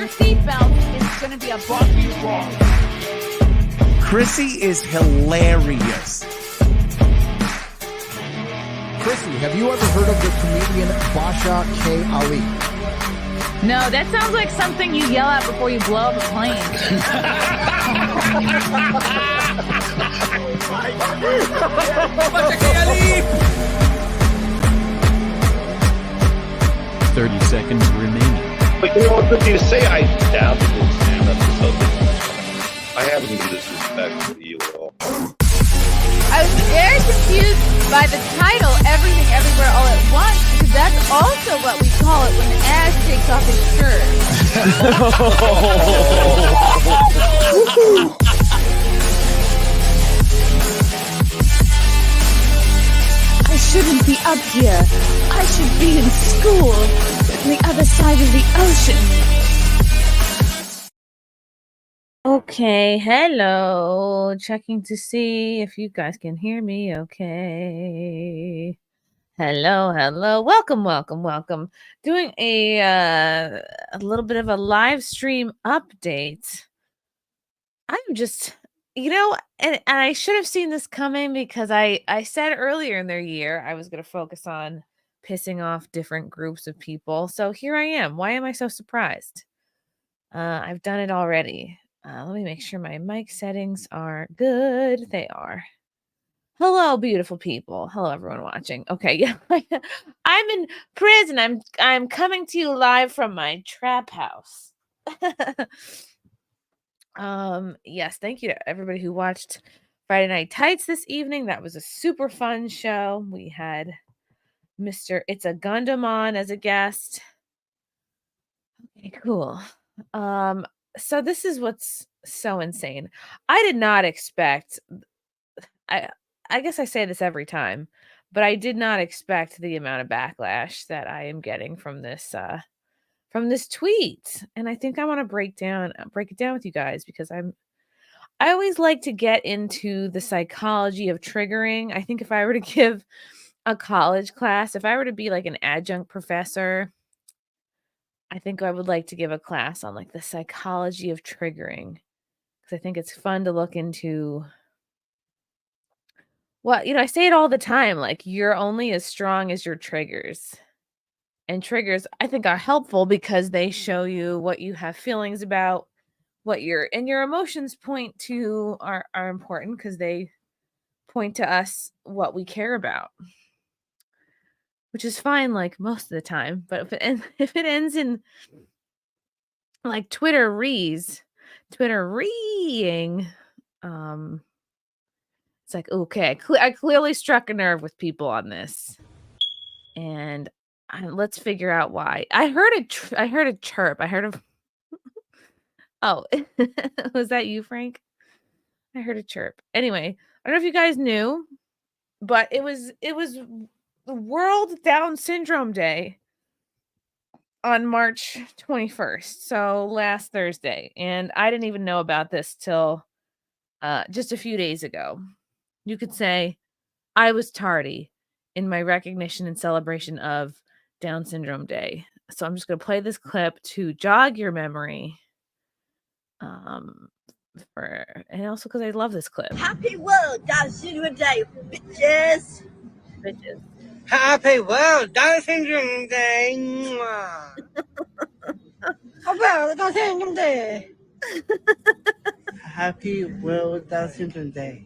your seatbelt. It's going to be a bumpy ride. Chrissy is hilarious. Chrissy, have you ever heard of the comedian Basha K. Ali? No, that sounds like something you yell out before you blow up a plane. Basha K. Ali! 30 seconds remaining. But you know what, Chrissy, to say I doubt that we'll stand up to something, I have no disrespect for you at all. I was very confused by the title, Everything Everywhere All at Once, because that's also what we call it when Ash takes off his shirt. I shouldn't be up here. I should be in school on the other side of the ocean. Okay, hello. Checking to see if you guys can hear me okay. Hello. Welcome. Doing a little bit of a live stream update. I'm just, and I should have seen this coming because I said earlier in their year I was going to focus on pissing off different groups of people. So here I am. Why am I so surprised? I've done it already. Let me make sure my mic settings are good. They are. Hello, beautiful people. Hello, everyone watching. Okay, yeah. I'm in prison. I'm coming to you live from my trap house. Yes, thank you to everybody who watched Friday Night Tights this evening. That was a super fun show. We had Mr. It's a Gundam on as a guest. Okay, cool. So this is what's so insane. I did not expect, I guess I say this every time, but I did not expect the amount of backlash that I am getting from this tweet. And I think I want to break it down with you guys because I always like to get into the psychology of triggering. I think if I were to give a college class, if I were to be like an adjunct professor, I think I would like to give a class on like the psychology of triggering because I think it's fun to look into. Well, I say it all the time, like you're only as strong as your triggers. And triggers, I think, are helpful because they show you what you have feelings about, your emotions point to are important because they point to us what we care about. Which is fine, like most of the time, but if it ends in like Twitter reeing, it's like, okay, I clearly struck a nerve with people on this, and let's figure out why. I heard a chirp. I heard a. Oh, was that you, Frank? I heard a chirp. Anyway, I don't know if you guys knew, but it was World Down Syndrome Day on March 21st, so last Thursday, and I didn't even know about this till just a few days ago. You could say I was tardy in my recognition and celebration of Down Syndrome Day. So I'm just going to play this clip to jog your memory. And also because I love this clip. Happy World Down Syndrome Day, bitches. Happy World Down Syndrome Day. Happy World Down Syndrome Day. Happy World Down Syndrome Day.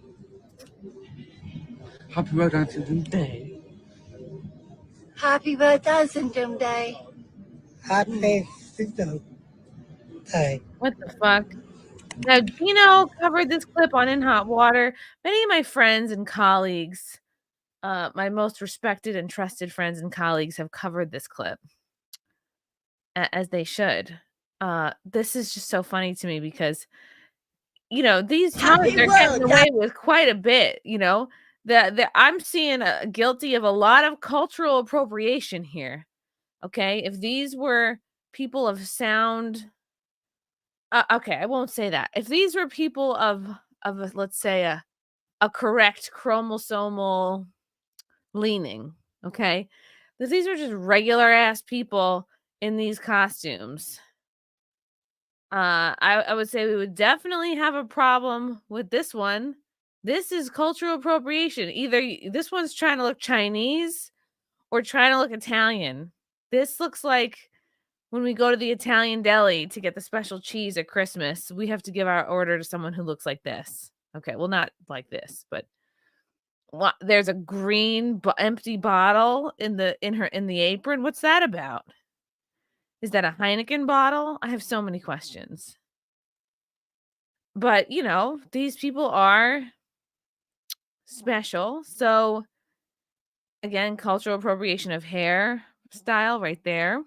Happy World Down Syndrome Day. Happy World Down Syndrome Day. Happy Syndrome Day. What the fuck? Now, Gino covered this clip on In Hot Water. Many of my friends and colleagues, my most respected and trusted friends and colleagues have covered this clip, as they should. This is just so funny to me because, these times are getting away with quite a bit, that I'm seeing guilty of a lot of cultural appropriation here. Okay, if these were people of sound, okay, I won't say that. If these were people of let's say a correct chromosomal leaning, okay, if these were just regular ass people in these costumes, I would say we would definitely have a problem with this one. This is cultural appropriation. Either this one's trying to look Chinese or trying to look Italian. This looks like when we go to the Italian deli to get the special cheese at Christmas, we have to give our order to someone who looks like this. Okay, well, not like this, but there's a green empty bottle in the apron. What's that about? Is that a Heineken bottle? I have so many questions. But, these people are special. So, again, cultural appropriation of hair style right there.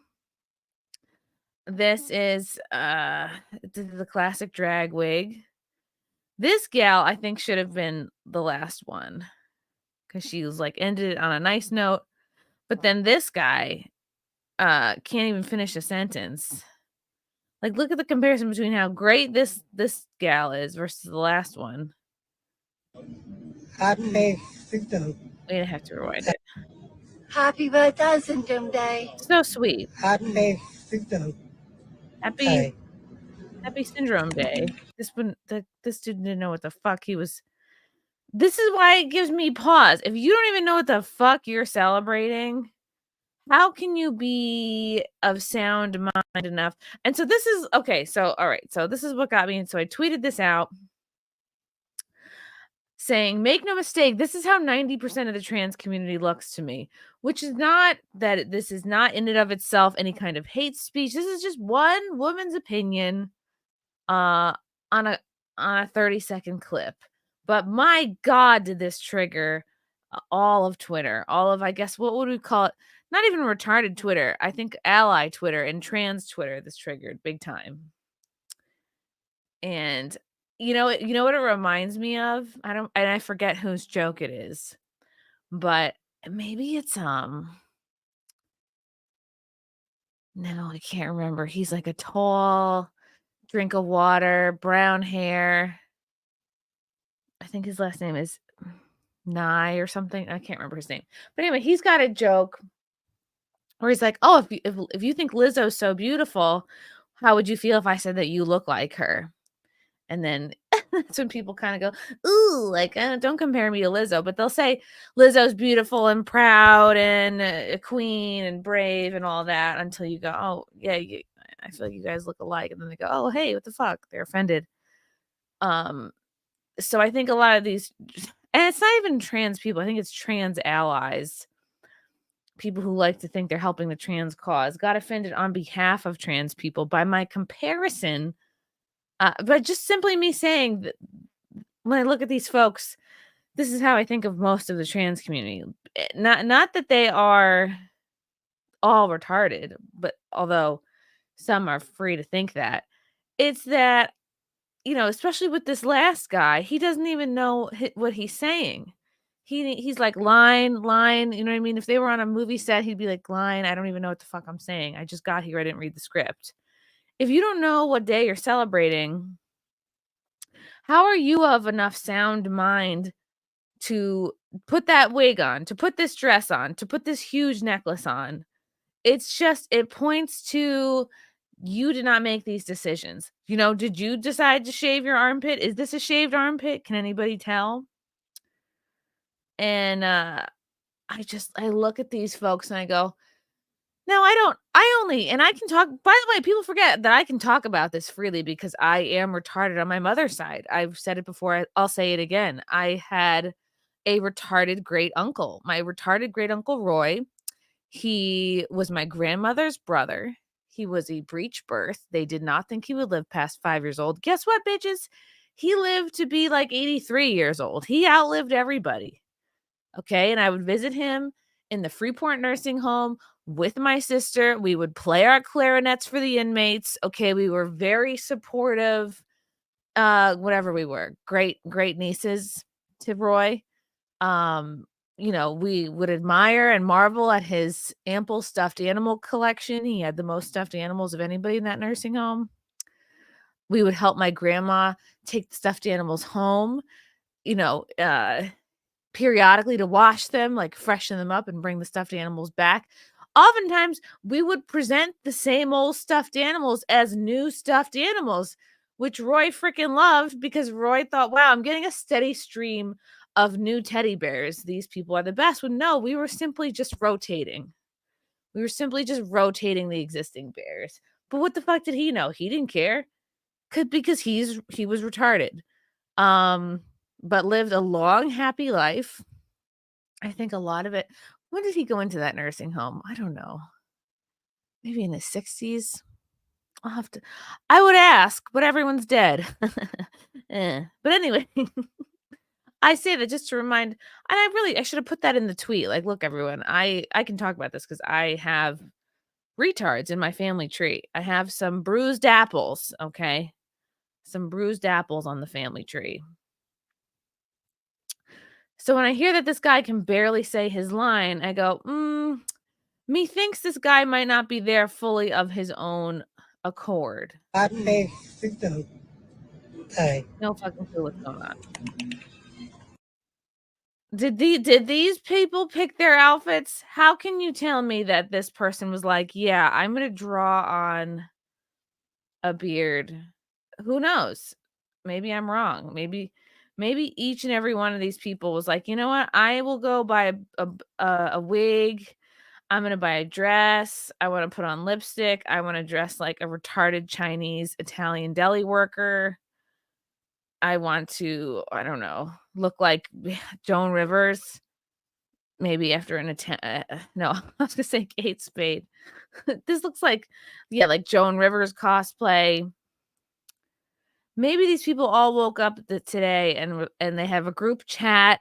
This is the classic drag wig. This gal, I think, should have been the last one because she was ended it on a nice note. But then this guy can't even finish a sentence. Look at the comparison between how great this gal is versus the last one. Happy Syndrome. Wait, I have to rewind it. Happy birthday, Syndrome Day. So sweet. Happy Syndrome. Happy Syndrome Day. This dude didn't know what the fuck he was. This is why it gives me pause. If you don't even know what the fuck you're celebrating, how can you be of sound mind enough? And so this is okay. So, all right. So this is what got me. And so I tweeted this out saying, make no mistake, this is how 90% of the trans community looks to me, which is not that this is not in and of itself any kind of hate speech. This is just one woman's opinion on a 30-second clip. But my God, did this trigger all of Twitter, all of, I guess, what would we call it? Not even retarded Twitter. I think ally Twitter and trans Twitter, this triggered big time. And you know what it reminds me of? I forget whose joke it is. But maybe it's no, I can't remember. He's like a tall drink of water, brown hair. I think his last name is Nye or something. I can't remember his name. But anyway, he's got a joke where he's like, "Oh, if you think Lizzo's so beautiful, how would you feel if I said that you look like her?" And then that's when people kind of go, "Ooh, don't compare me to Lizzo." But they'll say Lizzo's beautiful and proud and a queen and brave and all that until you go, "Oh, yeah, I feel like you guys look alike." And then they go, "Oh, hey, what the fuck?" They're offended. So I think a lot of these, and it's not even trans people. I think it's trans allies. People who like to think they're helping the trans cause got offended on behalf of trans people by my comparison. But just simply me saying that when I look at these folks, this is how I think of most of the trans community. Not that they are all retarded, but although some are free to think that, it's that, especially with this last guy, he doesn't even know what he's saying. He's like, line, you know what I mean? If they were on a movie set, he'd be like, line, I don't even know what the fuck I'm saying. I just got here. I didn't read the script. If you don't know what day you're celebrating, how are you of enough sound mind to put that wig on, to put this dress on, to put this huge necklace on? It's just, it points to you did not make these decisions. Did you decide to shave your armpit? Is this a shaved armpit? Can anybody tell? And I look at these folks and I go, no, and I can talk, by the way, people forget that I can talk about this freely because I am retarded on my mother's side. I've said it before. I'll say it again. I had a retarded great uncle, my retarded great uncle, Roy. He was my grandmother's brother. He was a breech birth. They did not think he would live past 5 years old. Guess what, bitches? He lived to be like 83 years old. He outlived everybody. Okay. And I would visit him in the Freeport nursing home with my sister. We would play our clarinets for the inmates. Okay. We were very supportive. Whatever we were. Great nieces to Roy. We would admire and marvel at his ample stuffed animal collection. He had the most stuffed animals of anybody in that nursing home. We would help my grandma take the stuffed animals home, periodically to wash them, freshen them up and bring the stuffed animals back. oftentimes we would present the same old stuffed animals as new stuffed animals, which Roy freaking loved because Roy thought, wow, I'm getting a steady stream of new teddy bears. These people are the best. Well, no, we were simply just rotating. We were simply just rotating the existing bears. But what the fuck did he know? He didn't care. Because he was retarded. But lived a long, happy life. I think a lot of it. When did he go into that nursing home? I don't know. Maybe in his 60s. I would ask, but everyone's dead. But anyway, I say that just to remind, and I should have put that in the tweet. Like, look, everyone, I can talk about this because I have retards in my family tree. I have some bruised apples, okay? Some bruised apples on the family tree. So when I hear that this guy can barely say his line, I go, methinks this guy might not be there fully of his own accord. I think that No fucking clue what's going on. Did these people pick their outfits? How can you tell me that this person was like, yeah, I'm gonna draw on a beard? Who knows? Maybe I'm wrong. Maybe each and every one of these people was like, you know what? I will go buy a wig. I'm gonna buy a dress. I want to put on lipstick. I want to dress like a retarded Chinese Italian deli worker. I want to, I don't know, look like Joan Rivers. Maybe after an attempt. No, I was gonna say Kate Spade. This looks like, yeah, like Joan Rivers cosplay. Maybe these people all woke up today and they have a group chat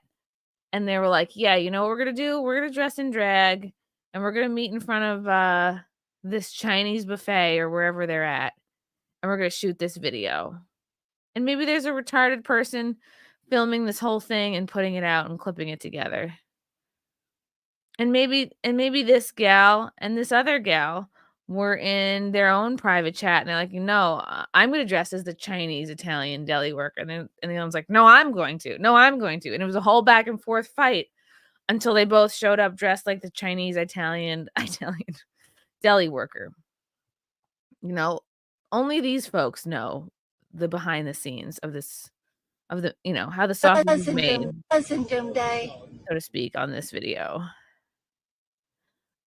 and they were like, yeah, you know what we're gonna do? We're gonna dress in drag and we're gonna meet in front of this Chinese buffet or wherever they're at, and we're gonna shoot this video. And maybe there's a retarded person filming this whole thing and putting it out and clipping it together. And maybe this gal and this other gal were in their own private chat and they're like, no, I'm going to dress as the Chinese Italian deli worker. And the other one's like, no, I'm going to. No, I'm going to. And it was a whole back and forth fight until they both showed up dressed like the Chinese Italian deli worker. You know, only these folks know the behind the scenes of this, of the, you know, how the sausage is made, so to speak, on this video.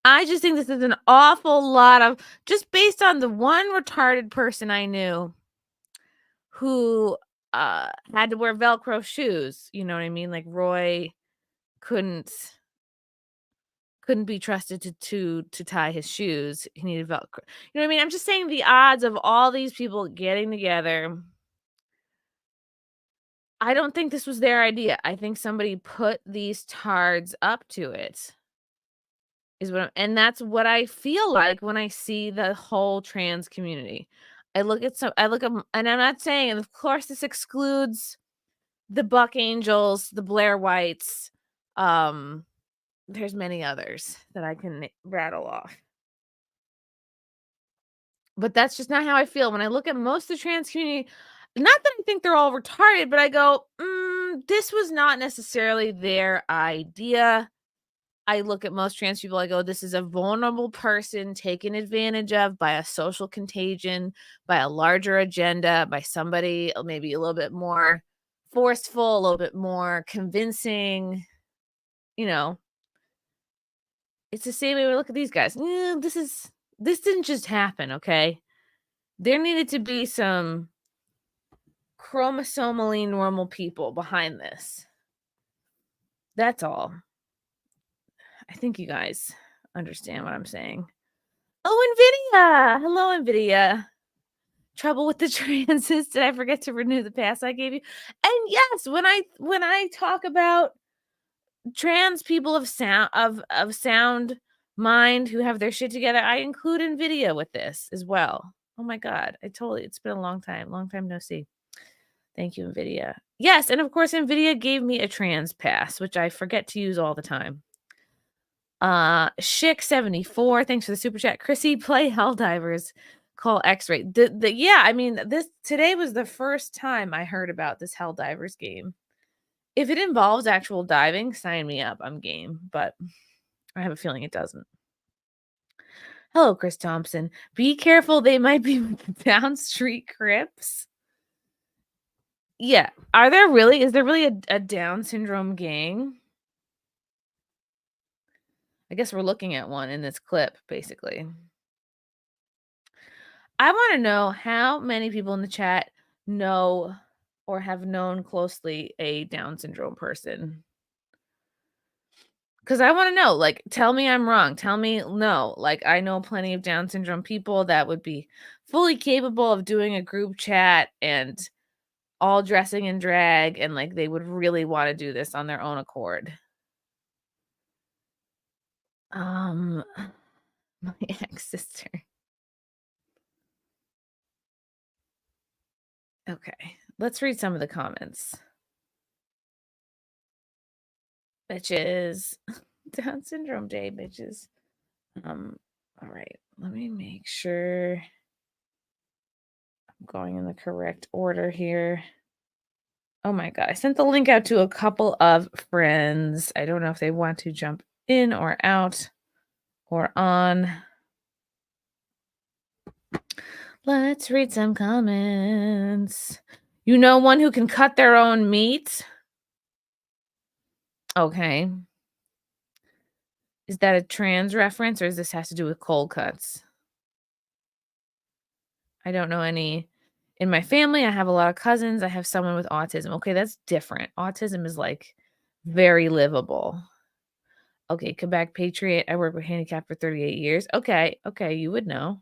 I just think this is an awful lot of, just based on the one retarded person I knew who had to wear Velcro shoes. You know what I mean? Like Roy couldn't be trusted to tie his shoes. He needed Velcro. You know what I mean? I'm just saying the odds of all these people getting together. I don't think this was their idea. I think somebody put these tards up to it. And that's what I feel like when I see the whole trans community. I look at and I'm not saying, and of course this excludes the Buck Angels, the Blair Whites. There's many others that I can rattle off. But that's just not how I feel when I look at most of the trans community. Not that I think they're all retarded, but I go, this was not necessarily their idea. I look at most trans people, I go, this is a vulnerable person taken advantage of by a social contagion, by a larger agenda, by somebody maybe a little bit more forceful, a little bit more convincing. You know, it's the same way we look at these guys. This didn't just happen, okay? There needed to be some chromosomally normal people behind this. That's all. I think you guys understand what I'm saying. Oh, NVIDIA! Hello, NVIDIA. Trouble with the transes. Did I forget to renew the pass I gave you? And yes, when I talk about trans people of sound mind who have their shit together, I include NVIDIA with this as well. Oh my God, it's been a long time no see. Thank you, NVIDIA. Yes, and of course, NVIDIA gave me a trans pass, which I forget to use all the time. Schick74, thanks for the super chat. Chrissy, play Helldivers, call X-Ray. Yeah, I mean, today was the first time I heard about this Helldivers game. If it involves actual diving, sign me up. I'm game, but I have a feeling it doesn't. Hello, Chris Thompson. Be careful, they might be down street Crips. Yeah. Is there really a Down syndrome gang? I guess we're looking at one in this clip, basically. I want to know how many people in the chat know or have known closely a Down syndrome person. Because I want to know, like, tell me I'm wrong. Tell me no. Like, I know plenty of Down syndrome people that would be fully capable of doing a group chat and all dressing in drag, and like they would really want to do this on their own accord. My ex-sister. Okay, let's read some of the comments. Bitches. Down syndrome day, bitches. All right, let me make sure I'm going in the correct order here. Oh my god, I sent the link out to a couple of friends. I don't know if they want to jump in or out or on. Let's read some comments. You know one who can cut their own meat? Okay. Is that a trans reference, or does this has to do with cold cuts? I don't know any. In my family, I have a lot of cousins. I have someone with autism. Okay, that's different. Autism is like very livable. Okay, Quebec Patriot. I worked with handicap for 38 years. Okay, you would know.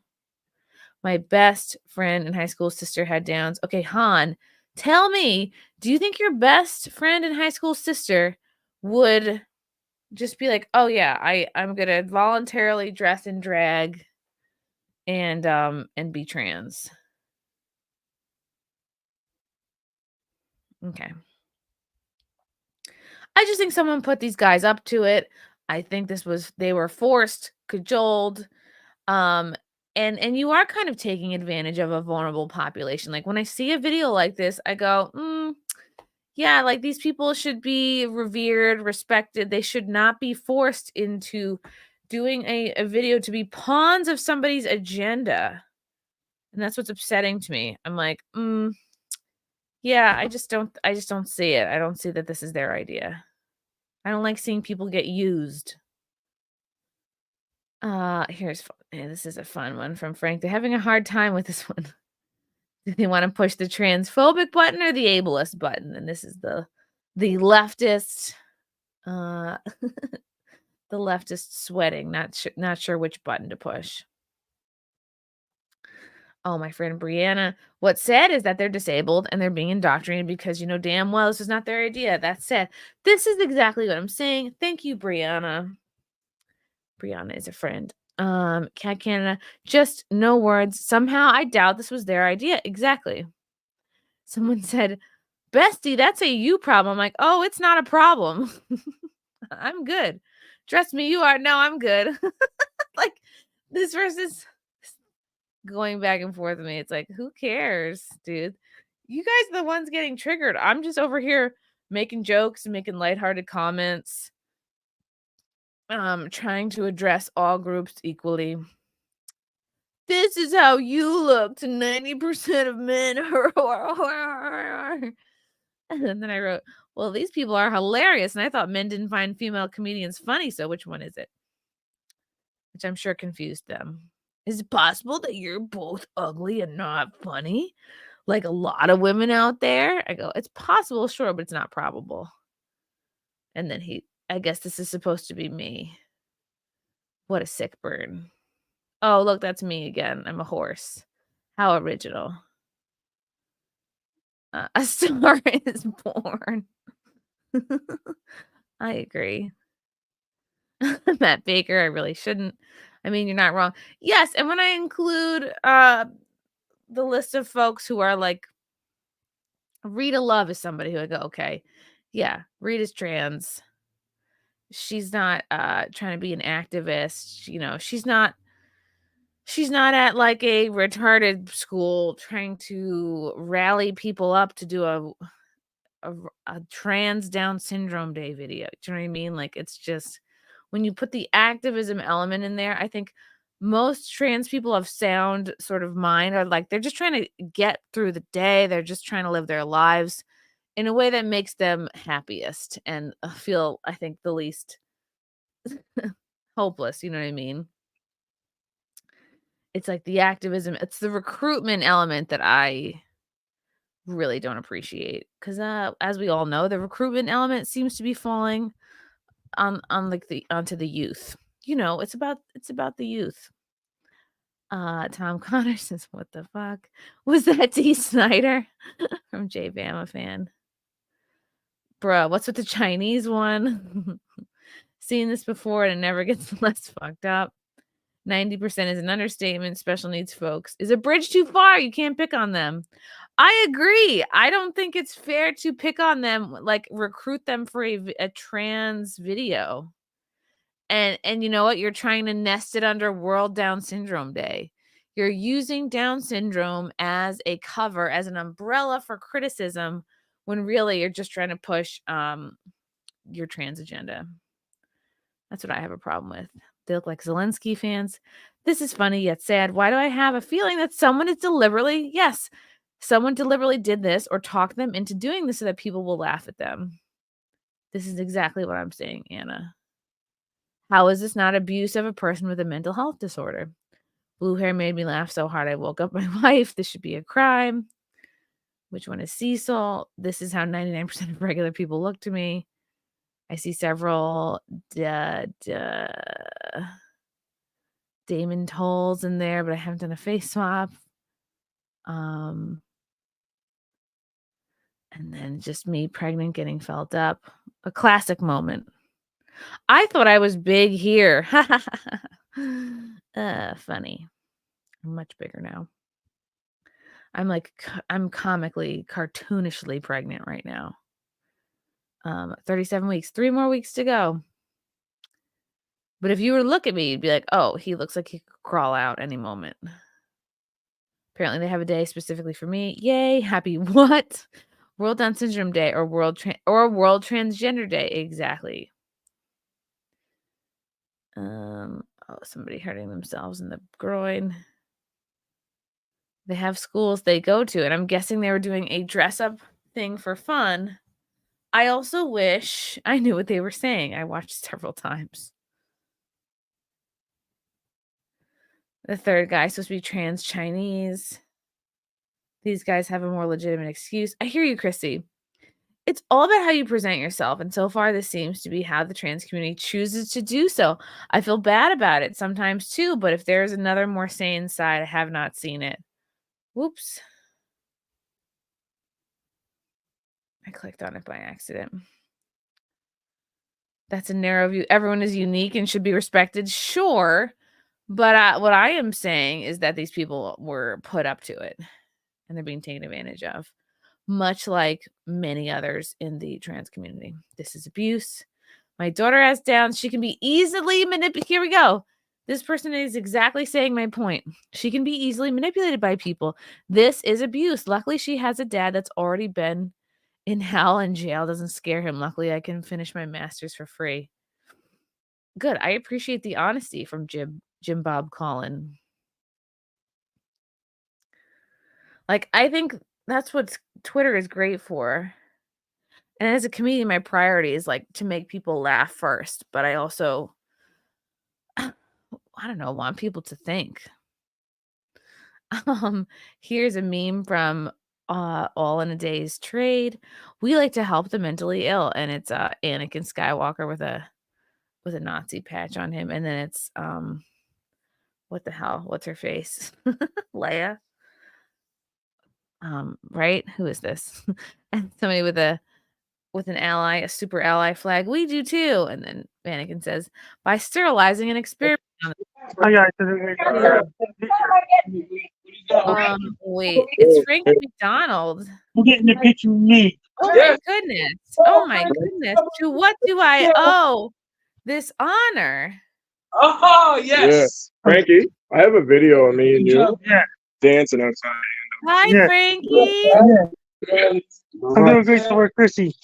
My best friend in high school sister had Downs. Okay, Han, tell me, do you think your best friend in high school sister would just be like, "Oh yeah, I'm gonna voluntarily dress in drag and be trans"? Okay. I just think someone put these guys up to it. I think they were forced, cajoled, and you are kind of taking advantage of a vulnerable population. Like when I see a video like this, I go, yeah, like these people should be revered, respected. They should not be forced into doing a video to be pawns of somebody's agenda. And that's what's upsetting to me. I'm like, yeah, I just don't see it. I don't see that this is their idea. I don't like seeing people get used. This is a fun one from Frank. They're having a hard time with this one. Do they want to push the transphobic button or the ableist button? And this is the leftist, the leftist sweating, not sure which button to push. Oh, my friend Brianna. What's sad is that they're disabled and they're being indoctrinated because you know damn well this is not their idea. That's sad. This is exactly what I'm saying. Thank you, Brianna. Brianna is a friend. Cat Canada, just no words. Somehow I doubt this was their idea. Exactly. Someone said, "Bestie, that's a you problem." I'm like, oh, it's not a problem. I'm good. Trust me, you are. No, I'm good. Like this versus going back and forth with me. It's like, who cares, dude? You guys are the ones getting triggered. I'm just over here making jokes and making lighthearted comments. Trying to address all groups equally. This is how you look to 90% of men. And then I wrote, well, these people are hilarious. And I thought men didn't find female comedians funny. So which one is it? Which I'm sure confused them. Is it possible that you're both ugly and not funny? Like a lot of women out there? I go, it's possible, sure, but it's not probable. And then I guess this is supposed to be me. What a sick bird. Oh, look, that's me again. I'm a horse. How original. A star is born. I agree. Matt Baker, I really shouldn't. I mean, you're not wrong. Yes, and when I include the list of folks who are like, Rita Love is somebody who I go, okay, yeah, Rita's trans. She's not trying to be an activist. You know, she's not at like a retarded school trying to rally people up to do a trans Down syndrome day video. Do you know what I mean? Like it's just when you put the activism element in there, I think most trans people of sound sort of mind are like, they're just trying to get through the day. They're just trying to live their lives in a way that makes them happiest and feel, I think, the least hopeless. You know what I mean? It's like the activism, it's the recruitment element that I really don't appreciate. Because as we all know, the recruitment element seems to be falling on like onto the youth. You know, it's about the youth. Tom Connor says, "What the fuck was that, D. Snyder?" From J Bama fan. Bruh, what's with the Chinese one? Seen this before and it never gets less fucked up. 90% is an understatement. Special needs folks is a bridge too far. You can't pick on them. I agree. I don't think it's fair to pick on them, like recruit them for a trans video. And you know what? You're trying to nest it under World Down Syndrome Day. You're using Down syndrome as a cover, as an umbrella for criticism, when really you're just trying to push your trans agenda. That's what I have a problem with. They look like Zelensky fans. This is funny yet sad. Why do I have a feeling that someone is deliberately, yes, someone deliberately did this or talked them into doing this so that people will laugh at them? This is exactly what I'm saying, Anna. How is this not abuse of a person with a mental health disorder? Blue hair made me laugh so hard I woke up my wife. This should be a crime. Which one is Cecil? This is how 99% of regular people look to me. I see several Damon Tolls in there, but I haven't done a face swap. And then just me pregnant getting felt up. A classic moment. I thought I was big here. Funny. I'm much bigger now. I'm comically, cartoonishly pregnant right now. 37 weeks, 3 more weeks to go. But if you were to look at me, you'd be like, oh, he looks like he could crawl out any moment. Apparently they have a day specifically for me. Yay, happy what? World Down Syndrome Day or World Transgender Day. Exactly. Oh, somebody hurting themselves in the groin. They have schools they go to, and I'm guessing they were doing a dress-up thing for fun. I also wish I knew what they were saying. I watched several times. The third guy is supposed to be trans Chinese. These guys have a more legitimate excuse. I hear you, Chrissy. It's all about how you present yourself, and so far this seems to be how the trans community chooses to do so. I feel bad about it sometimes too, but if there's another more sane side, I have not seen it. Whoops. I clicked on it by accident. That's a narrow view. Everyone is unique and should be respected. Sure. But what I am saying is that these people were put up to it and they're being taken advantage of, much like many others in the trans community. This is abuse. My daughter has Downs. She can be easily manipulated. Here we go. This person is exactly saying my point. She can be easily manipulated by people. This is abuse. Luckily, she has a dad that's already been in hell, and jail doesn't scare him. Luckily, I can finish my master's for free. Good. I appreciate the honesty from Jim Bob Collin. Like, I think that's what Twitter is great for. And as a comedian, my priority is like to make people laugh first, but I also, I don't know, want people to think. Here's a meme from All in a Day's Trade. We like to help the mentally ill, and it's Anakin Skywalker with a Nazi patch on him, and then it's what the hell? What's her face? Leia. Right? Who is this? And somebody with an ally, a super ally flag. We do too. And then Anakin says, by sterilizing an experiment. Wait, it's Frankie McDonald. I'm getting a picture of me. Oh my goodness. Oh my goodness. To what do I owe this honor? Oh, yes. Yeah. Frankie, I have a video of me and you dancing outside. Hi, Frankie. I'm doing great to work, Chrissy.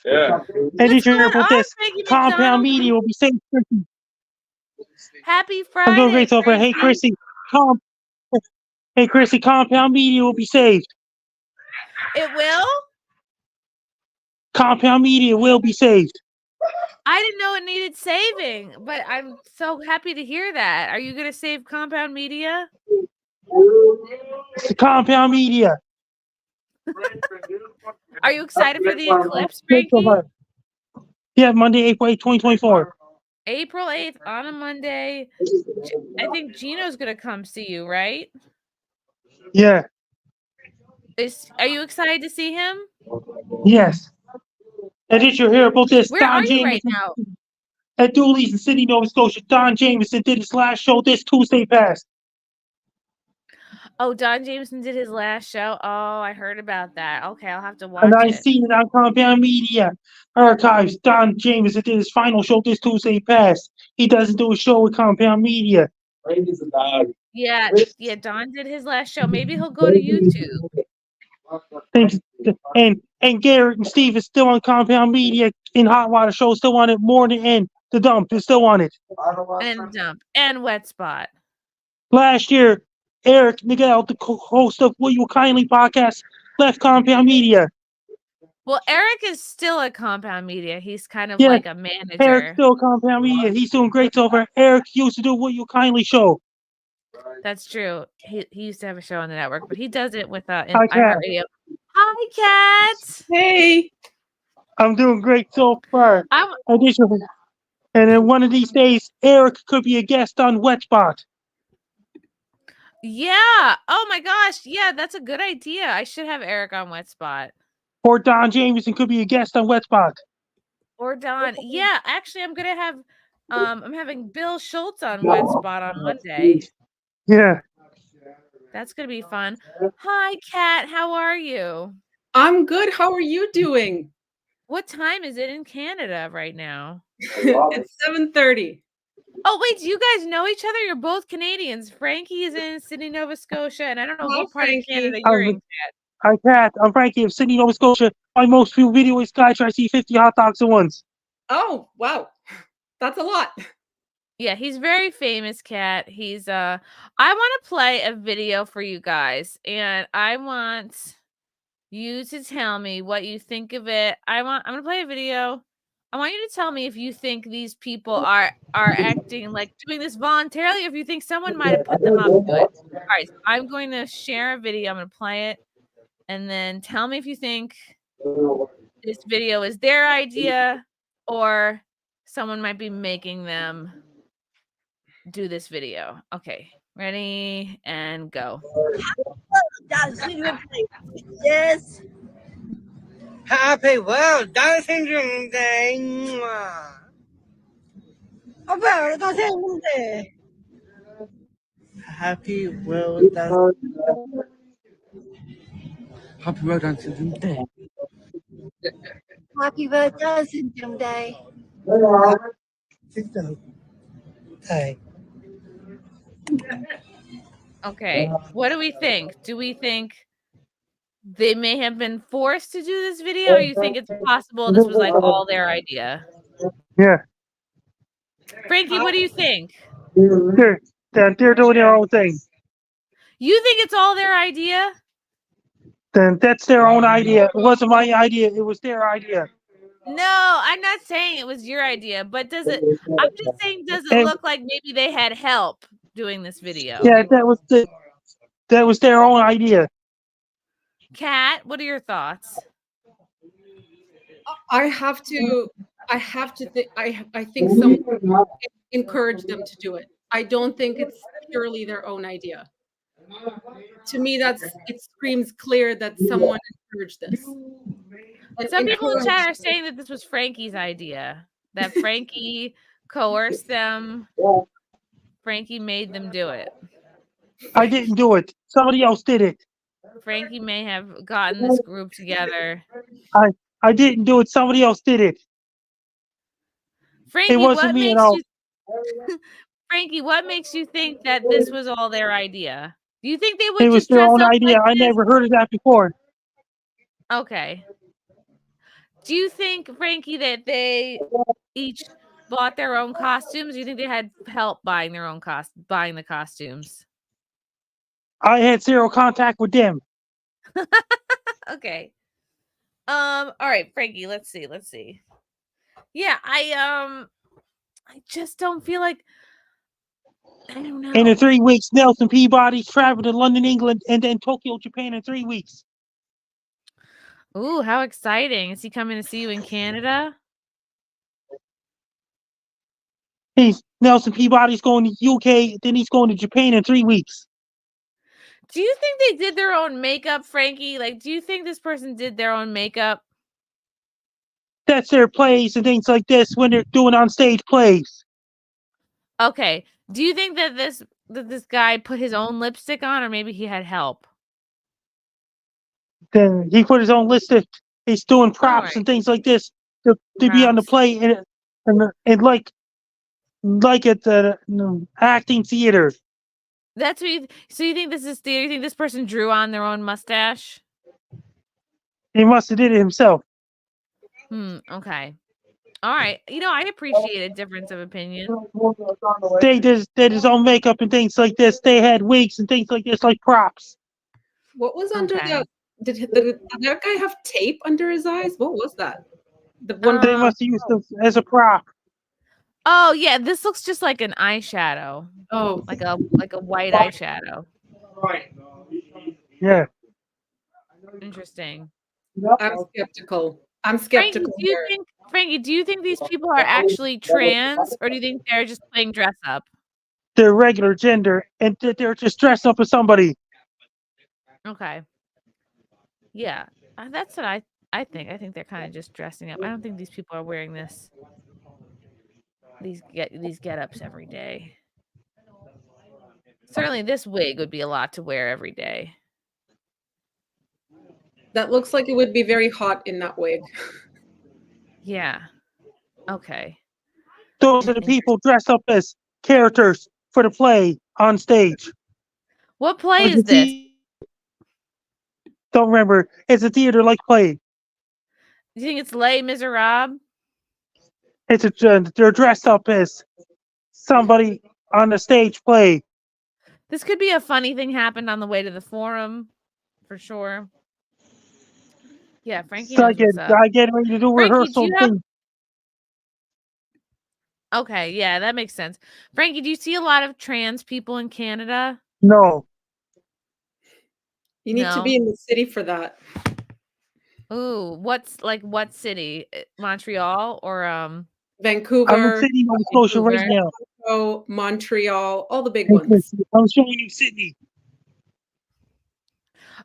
Yeah. Any sure with this Frankie compound McDonald? media will be safe, Chrissy. Happy I'm Friday, doing great so far. Hey, Frankie. Chrissy, Compound Media will be saved. It will? Compound Media will be saved. I didn't know it needed saving, but I'm so happy to hear that. Are you going to save Compound Media? It's the Compound Media. Are you excited for the eclipse, Great so Frankie? far. Yeah, Monday, April 8th, 2024. April 8th on a Monday. I think Gino's going to come see you, right? Yeah. Are you excited to see him? Yes. And did you hear about this? Where Don are you Jameson right now? at Dooley's in Sydney, Nova Scotia. Don Jameson did his last show this Tuesday past. Oh, Don Jameson did his last show. Oh, I heard about that. Okay, I'll have to watch And I it. seen it on Compound Media Archives. Don Jameson did his final show this Tuesday past. He doesn't do a show with Compound Media. Yeah, Don did his last show. Maybe he'll go to YouTube. And Garrett and Steve is still on Compound Media in Hot Water Show, still on it. More than and The Dump is still on it. And Dump and Wet Spot. Last year, Eric Nigel, the host of Will You Kindly podcast, left Compound Media. Well, Eric is still at Compound Media. He's kind of Yeah, like a manager. Eric's still Compound Media. He's doing great so far. Eric used to do Will You Kindly show. That's true. He used to have a show on the network, but he does it with Hi, Kat. iHeartRadio. Hi, Kat. Hey. I'm doing great so far. I'm Additionally, and then one of these days, Eric could be a guest on Wet Spot. Yeah. Oh my gosh. Yeah, that's a good idea. I should have Eric on Wet Spot. Or Don Jameson could be a guest on Wet Spot. Or Don. Yeah, actually I'm gonna have I'm having Bill Schultz on Wet Spot on Monday. Yeah. That's gonna be fun. Hi, Kat. How are you? I'm good. How are you doing? What time is it in Canada right now? It's 7:30. Oh, wait, do you guys know each other? You're both Canadians. Frankie is in Sydney, Nova Scotia, and I don't know Hi, what part Frankie. of Canada you're in, Kat. Hi, Kat. I'm Frankie of Sydney, Nova Scotia. My most viewed video is Sky Try See 50 hot dogs at once. Oh, wow. That's a lot. Yeah, he's very famous, Kat. He's I want to play a video for you guys, and I want you to tell me what you think of it. I'm gonna play a video. I want you to tell me if you think these people are acting like doing this voluntarily, or if you think someone might have put them up to it. All right, so I'm going to share a video. I'm going to play it, and then tell me if you think this video is their idea or someone might be making them do this video. Okay, ready and go. Yes. Happy World Dancing Day. Happy World Dancing Happy World Dancing Day. Happy birthday, Day. Hey. Okay, what do we think? Do we think they may have been forced to do this video, or you think it's possible this was like all their idea? Yeah. Frankie, what do you think? They're doing their own thing. You think it's all their idea? Then that's their own idea. It wasn't my idea. It was their idea. No, I'm not saying it was your idea, but I'm just saying, does it look like maybe they had help doing this video? Yeah, that was their own idea. Kat, what are your thoughts? I think someone encouraged them to do it. I don't think it's purely their own idea. To me, it screams clear that someone encouraged this. Some people in chat are saying that this was Frankie's idea, that Frankie coerced them. Frankie made them do it. I didn't do it. Somebody else did it. Frankie may have gotten this group together. I didn't do it. Somebody else did it. Frankie, it wasn't me at all. Frankie, what makes you think that this was all their idea? Do you think they would? It was their own idea. I never heard of that before. Okay. Do you think, Frankie, that they each bought their own costumes? Do you think they had help buying their own buying the costumes? I had zero contact with them. Okay. All right, Frankie, let's see. Yeah, I just don't feel like I don't know. And in 3 weeks, Nelson Peabody's traveled to London, England, and then Tokyo, Japan in 3 weeks. Ooh, how exciting. Is he coming to see you in Canada? Nelson Peabody's going to UK, then he's going to Japan in 3 weeks. Do you think they did their own makeup, Frankie? Like, do you think this person did their own makeup? That's their plays and things like this when they're doing on stage plays. Okay. Do you think that this guy put his own lipstick on, or maybe he had help? Then he put his own lipstick. He's doing props Right. and things like this to be on the play and like at the acting theater. That's what so you think this is theater? You think this person drew on their own mustache? He must have did it himself. Okay. All right. I appreciate a difference of opinion. They did his own makeup and things like this. They had wigs and things like this, like props. What was under the? Did that guy have tape under his eyes? What was that? The one they must have used them as a prop. Oh yeah, this looks just like an eyeshadow. Oh, like a white eyeshadow. Right. Yeah. Interesting. I'm skeptical. I'm skeptical. Frankie, do you think these people are actually trans, or do you think they're just playing dress up? They're regular gender, and they're just dressed up as somebody. Okay. Yeah, that's what I think. I think they're kind of just dressing up. I don't think these people are wearing these get-ups every day. Certainly, this wig would be a lot to wear every day. That looks like it would be very hot in that wig. Yeah. Okay. Those are the people dressed up as characters for the play on stage. What play is this? Don't remember. It's a theater-like play. Do you think it's Les Miserables? They're dressed up as somebody on the stage play. This could be a funny thing happened on the way to the forum, for sure. Yeah, Frankie knows what's up. I get ready to do rehearsal thing. Okay, yeah, that makes sense. Frankie, do you see a lot of trans people in Canada? No. You need to be in the city for that. Ooh, what city? Montreal or Vancouver? I'm in Sydney, Nova Scotia right now. Toronto, Montreal, all the big ones. I'm showing you Sydney.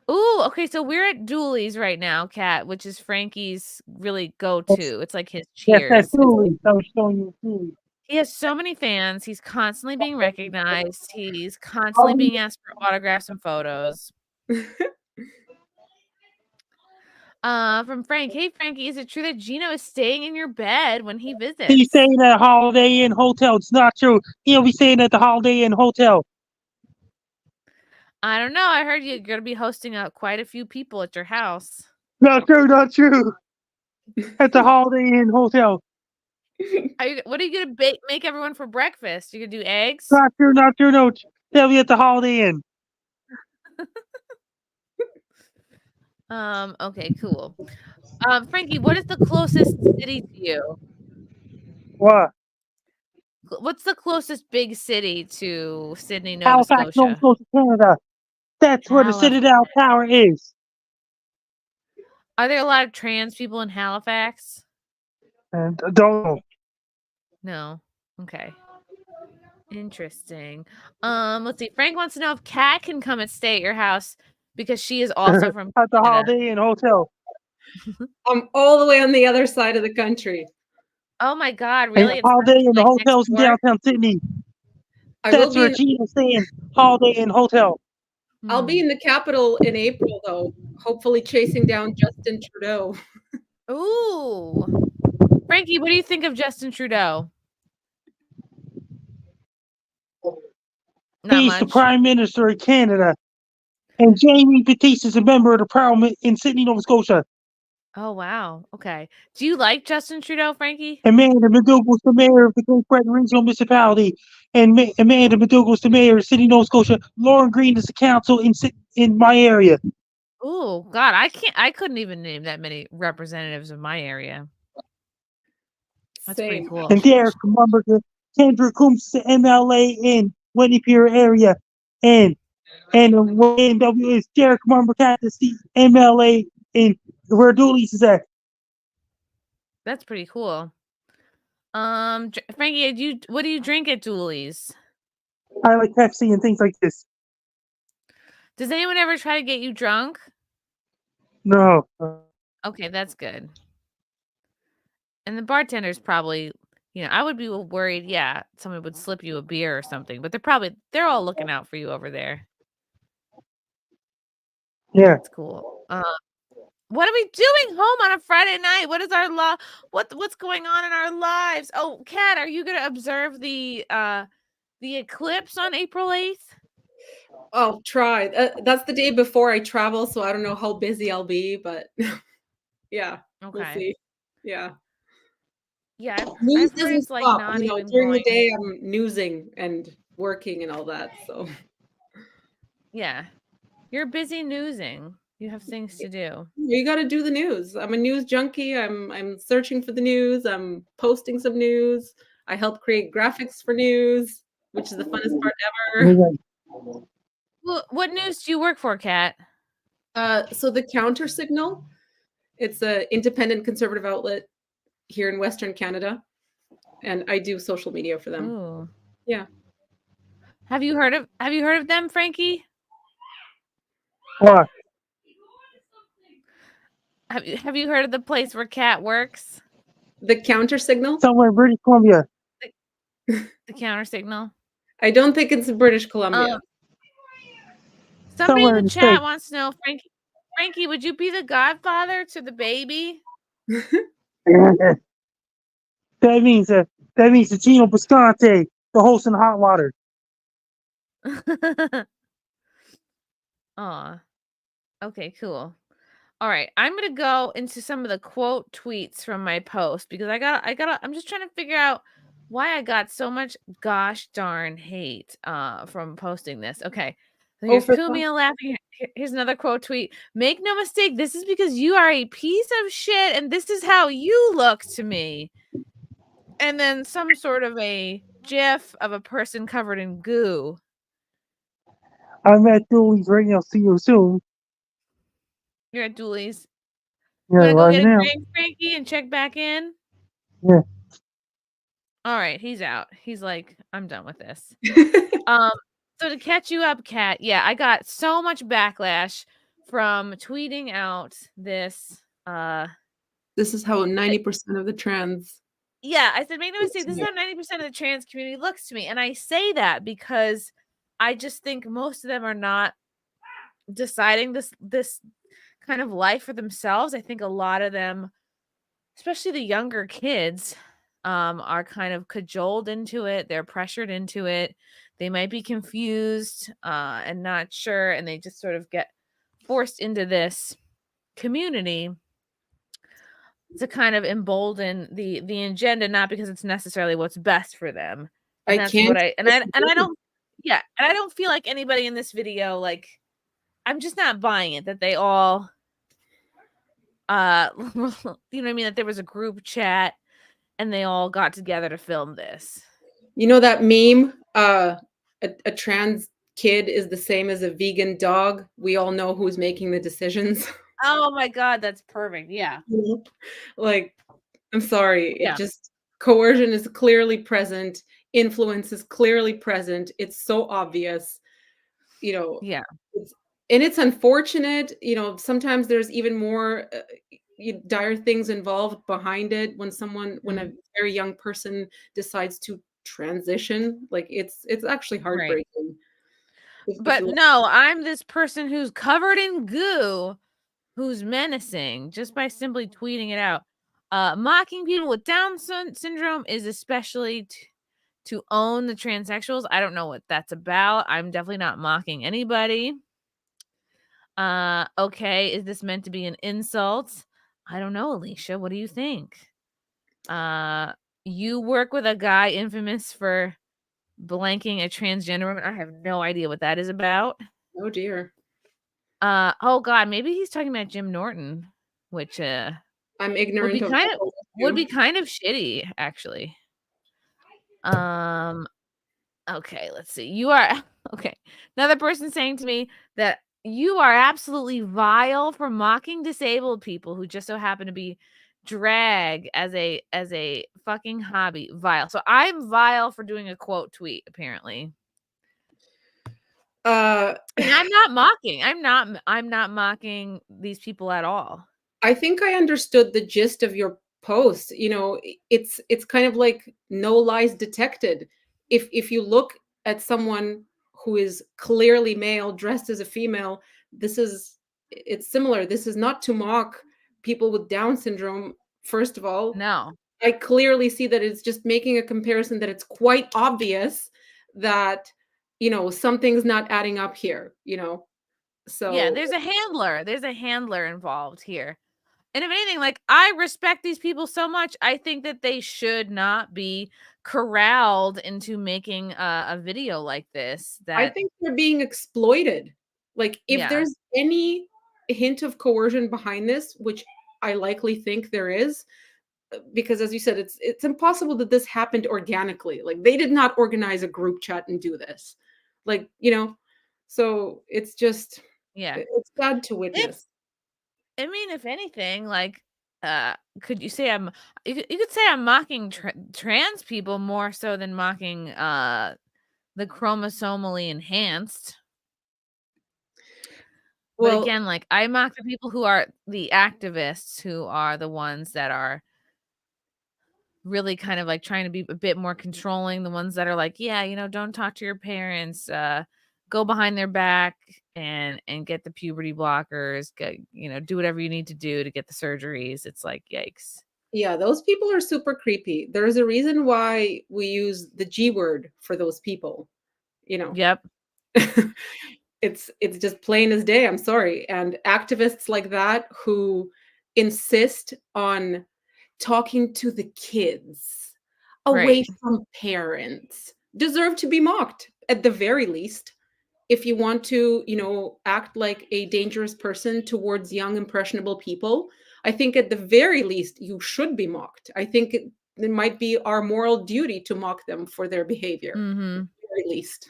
Ooh, okay, so we're at Dooley's right now, Kat, which is Frankie's really go-to. It's like his cheers. Yes, that's Dooley's. I was showing you Dooley's. He has so many fans. He's constantly being recognized. He's constantly being asked for autographs and photos. From Frank. Hey, Frankie, is it true that Gino is staying in your bed when he visits? He's staying at a Holiday Inn hotel. It's not true. He'll be staying at the Holiday Inn hotel. I don't know. I heard you're going to be hosting quite a few people at your house. Not true. Not true. At the Holiday Inn hotel. What are you going to make everyone for breakfast? You going to do eggs? Not true. Not true. No. They'll be at the Holiday Inn. Okay, cool. Frankie, what is the closest city to you? What? What's the closest big city to Sydney, Nova Halifax, Scotia? Nova Scotia, Canada. That's where the Citadel Tower is. Are there a lot of trans people in Halifax? And don't know. No. Okay. Interesting. Let's see. Frank wants to know if Kat can come and stay at your house because she is also from at the Canada. Holiday Inn hotel. I'm all the way on the other side of the country. Oh my God! Really? And Holiday Inn, the hotels in downtown Sydney. That's where Gina's staying. Holiday Inn hotel. I'll be in the capital in April, though. Hopefully, chasing down Justin Trudeau. Ooh, Frankie, what do you think of Justin Trudeau? He's the Prime Minister of Canada. And Jamie Batiste is a member of the Parliament in Sydney, Nova Scotia. Oh, wow. Okay. Do you like Justin Trudeau, Frankie? Amanda McDougall's the mayor of the Great Britain Regional Municipality. And Amanda McDougall's the mayor of City, Nova Scotia. Lauren Green is the council in my area. Oh, God, I couldn't even name that many representatives of my area. That's pretty Same. cool. And Derek Mumberger, Kendra Coombs, the MLA in Winnipeg area. And NW is Derek Mumberger, the MLA in where Dooley's is at. That's pretty cool. Frankie, what do you drink at Dooley's? I like Pepsi and things like this. Does anyone ever try to get you drunk? No. Okay, that's good. And the bartender's probably, I would be worried, yeah, someone would slip you a beer or something, but they're all looking out for you over there. Yeah. That's cool. What are we doing home on a Friday night? What is our what's going on in our lives? Oh, Kat, are you gonna observe the eclipse on April 8th? I'll try. That's the day before I travel, so I don't know how busy I'll be, but yeah, Okay. we'll see. Yeah. Yeah, News I've heard doesn't it's like stop. not even During the going. day, I'm newsing and working and all that. So Yeah, you're busy newsing. You have things to do. you got to do the news. I'm a news junkie. I'm searching for the news. I'm posting some news. I help create graphics for news, which is the funnest part ever. Well, what news do you work for, Kat? So the Counter Signal, it's an independent conservative outlet here in Western Canada, and I do social media for them. Ooh. Yeah. Have you heard of them, Frankie? What? Have you heard of the place where Kat works? The Counter Signal? Somewhere in British Columbia. The Counter Signal? I don't think it's in British Columbia. Somebody Somewhere in the in the chat States. wants to know, Frankie, would you be the godfather to the baby? That means the Gino Bisconte, the host in Hot Water. Aw. Okay, cool. All right, I'm gonna go into some of the quote tweets from my post because I'm just trying to figure out why I got so much gosh darn hate from posting this. Okay. So here's Kumia laughing. Here's another quote tweet. Make no mistake, this is because you are a piece of shit and this is how you look to me. And then some sort of a gif of a person covered in goo. I'm at Dooley's right now. See you soon. You're at Dooley's. Yeah, You wanna go right get now. a drink, Frankie, and check back in? Yeah. All right, he's out. He's like, I'm done with this. So to catch you up, Kat, yeah, I got so much backlash from tweeting out this. This is how 90% of the trans. Yeah, I said, make no mistake, this is how 90% of the trans community looks to me. And I say that because I just think most of them are not deciding this kind of life for themselves. I think a lot of them, especially the younger kids, are kind of cajoled into it. They're pressured into it. They might be confused and not sure, and they just sort of get forced into this community to kind of embolden the agenda, not because it's necessarily what's best for them. And I don't feel like anybody in this video, like, I'm just not buying it that they all you know what I mean, that there was a group chat and they all got together to film this. You know that meme, a trans kid is the same as a vegan dog. We all know who's making the decisions. Oh my God, that's perfect. Yeah. Like, I'm sorry. Yeah. It just, coercion is clearly present. Influence is clearly present. It's so obvious, Yeah. And it's unfortunate, sometimes there's even more dire things involved behind it when a very young person decides to transition. Like it's actually heartbreaking. Right. But no, I'm this person who's covered in goo, who's menacing just by simply tweeting it out. Mocking people with Down syndrome is especially to own the transsexuals. I don't know what that's about. I'm definitely not mocking anybody. Okay, is this meant to be an insult? I don't know, Alicia. What do you think? You work with a guy infamous for blanking a transgender woman. I have no idea what that is about. Oh dear. Oh God, maybe he's talking about Jim Norton, which I'm would ignorant be of kind that of whole would be issue. kind of shitty, actually. Okay, let's see. You are okay. Another person saying to me that you are absolutely vile for mocking disabled people who just so happen to be drag as a fucking hobby. Vile. So I'm vile for doing a quote tweet, apparently. Uh, And I'm not mocking. I'm not mocking these people at all. I think I understood the gist of your post. You know, it's kind of like no lies detected. If you look at someone who is clearly male dressed as a female, it's similar. This is not to mock people with Down syndrome. First of all, No. I clearly see that it's just making a comparison that it's quite obvious that, something's not adding up here, Yeah, So there's a handler. There's a handler involved here. And if anything, like, I respect these people so much. I think that they should not be corralled into making a video like this. I That, think they're being exploited. Like, if yeah, there's any hint of coercion behind this, which I likely think there is, because as you said, it's impossible that this happened organically. Like, they did not organize a group chat and do this. Like, so it's just yeah. it's sad to If witness. I mean, if anything, like, could you say you could say I'm mocking trans people more so than mocking the chromosomally enhanced. But Well, again, like, I mock the people who are the activists, who are the ones that are really kind of like trying to be a bit more controlling, the ones that are like, yeah, don't talk to your parents, go behind their back and get the puberty blockers, do whatever you need to do to get the surgeries. It's like, yikes. yeah, those people are super creepy. There's a reason why we use the G word for those people, you know. Yep. It's just plain as day, I'm sorry. And activists like that who insist on talking to the kids away Right. from parents deserve to be mocked at the very least. If you want to, act like a dangerous person towards young, impressionable people, I think at the very least you should be mocked. I think it might be our moral duty to mock them for their behavior, at Mm-hmm. the very least.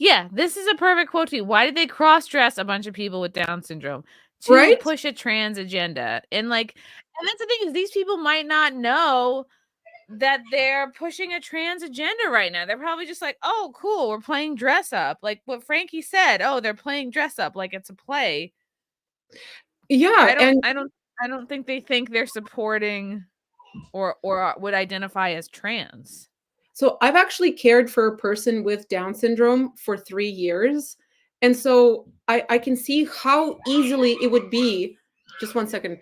Yeah, this is a perfect quote to you. Why did they cross-dress a bunch of people with Down syndrome? To Right? push a trans agenda. And that's the thing, is these people might not know that they're pushing a trans agenda right now. They're probably just like, oh, cool, we're playing dress up. Like what Frankie said. Oh, they're playing dress up like it's a play. Yeah, and I don't think they think they're supporting or would identify as trans. so I've actually cared for a person with Down syndrome for 3 years. And so I can see how easily it would be. Just one second.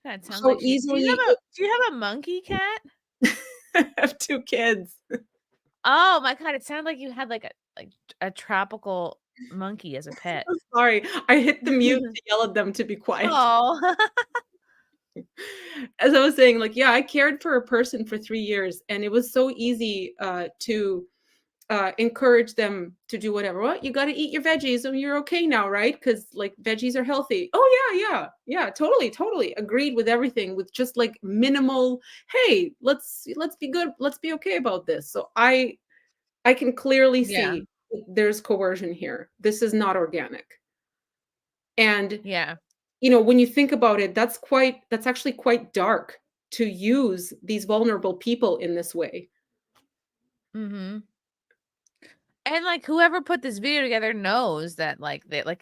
That sounds How like easily do you have a monkey cat? I have 2 kids. Oh my God, it sounded like you had like a tropical monkey as a pet. I'm sorry. I hit the mute to yell at them to be quiet. Oh. As I was saying, like, yeah, I cared for a person for 3 years, and it was so easy to encourage them to do whatever. Well, you got to eat your veggies and you're okay now, right? Because like veggies are healthy. Oh yeah, totally agreed with everything, with just like minimal, hey, let's be good, let's be okay about this. So I can clearly Yeah. see there's coercion here. This is not organic. And Yeah. when you think about it, that's actually quite dark to use these vulnerable people in this way. Mhm. And like whoever put this video together knows that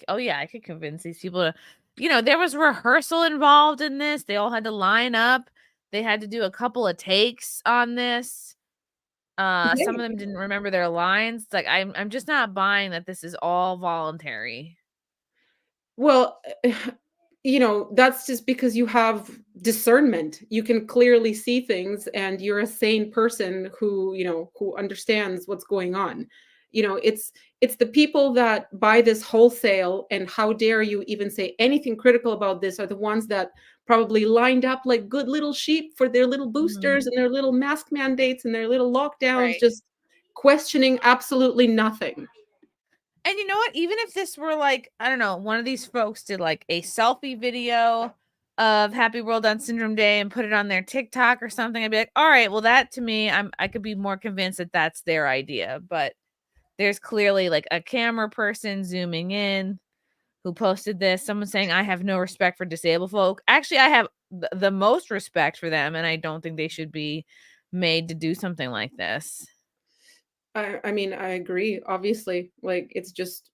oh yeah, I could convince these people to, there was rehearsal involved in this. They all had to line up. They had to do a couple of takes on this. Some of them didn't remember their lines. It's like I'm just not buying that this is all voluntary. Well, that's just because you have discernment. You can clearly see things and you're a sane person who understands what's going on. It's the people that buy this wholesale, and how dare you even say anything critical about this, are the ones that probably lined up like good little sheep for their little boosters and their little mask mandates and their little lockdowns, just questioning absolutely nothing. And you know what? Even if this were like, I don't know, one of these folks did like a selfie video of Happy World Down Syndrome Day and put it on their TikTok or something, I'd be like, all right, well, that to me, I could be more convinced that that's their idea. But there's clearly like a camera person zooming in who posted this. Someone saying, I have no respect for disabled folk. Actually, I have the most respect for them, and I don't think they should be made to do something like this. I mean, I agree. Obviously, like, it's just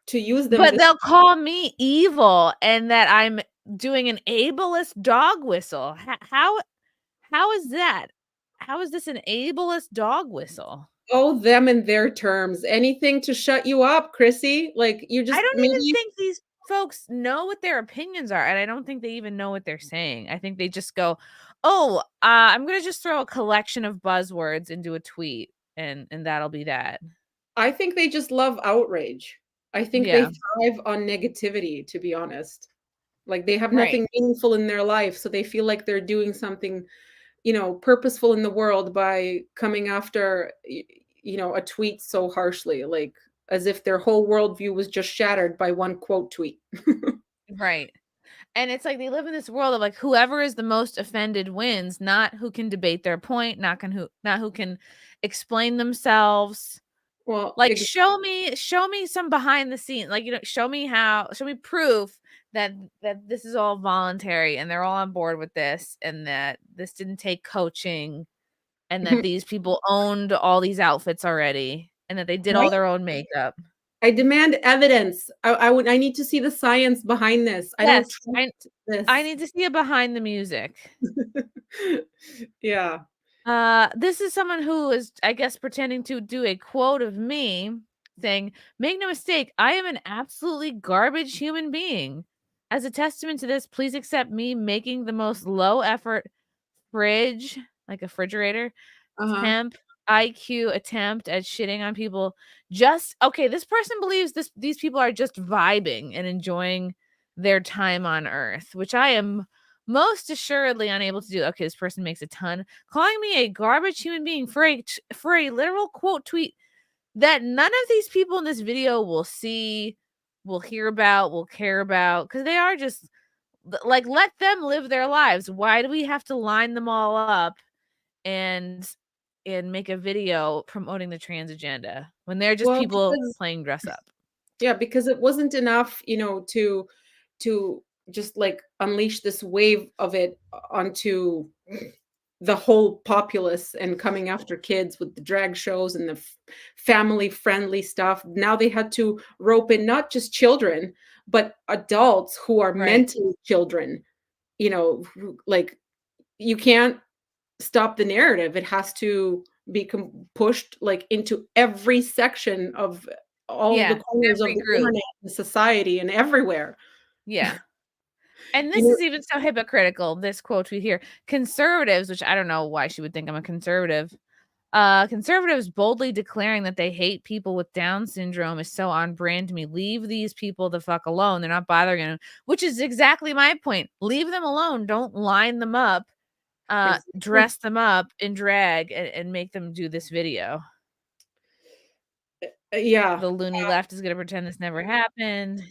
to use them. But they'll call me evil and that I'm doing an ableist dog whistle. How is that? How is this an ableist dog whistle? Oh, them and their terms. Anything to shut you up, Chrissy. Like, you just I don't even think these folks know what their opinions are, and I don't think they even know what they're saying. I think they just go, "Oh, I'm gonna just throw a collection of buzzwords into a tweet, and that'll be that." I think they just love outrage. I think they thrive on negativity, to be honest. Like, they have nothing meaningful in their life, so they feel like they're doing something, purposeful in the world by coming after, a tweet so harshly, like as if their whole worldview was just shattered by one quote tweet. Right. And it's like they live in this world of like whoever is the most offended wins, not who can debate their point, not who can explain themselves. Well, like show me some behind the scenes, like, show me proof that this is all voluntary and they're all on board with this, and that this didn't take coaching, and that these people owned all these outfits already, and that they did all their own makeup. I demand evidence. I need to see the science behind this. I don't trust this. I need to see it behind the music. Yeah. This is someone who is, I guess, pretending to do a quote of me saying, "Make no mistake, I am an absolutely garbage human being. As a testament to this, please accept me making the most low effort fridge, like a refrigerator, temp IQ attempt at shitting on people." Okay, this person believes these people are just vibing and enjoying their time on Earth, which I am most assuredly unable to do. Okay, this person makes a ton. Calling me a garbage human being for a literal quote tweet that none of these people in this video will see, will hear about, will care about, because they are just like, let them live their lives. Why do we have to line them all up and make a video promoting the trans agenda when they're just people playing dress up? Yeah, because it wasn't enough, to just like unleash this wave of it onto the whole populace and coming after kids with the drag shows and the family friendly stuff. Now they had to rope in not just children, but adults who are mentally children. Like, you can't stop the narrative. It has to be pushed like into every section of all the corners of the internet and society and everywhere. Yeah. And this is even so hypocritical, this quote tweet here. Conservatives, which I don't know why she would think I'm a conservative. Conservatives boldly declaring that they hate people with Down syndrome is so on brand to me. Leave these people the fuck alone. They're not bothering them, which is exactly my point. Leave them alone. Don't line them up, dress them up in drag and make them do this video. Yeah. The loony left is going to pretend this never happened.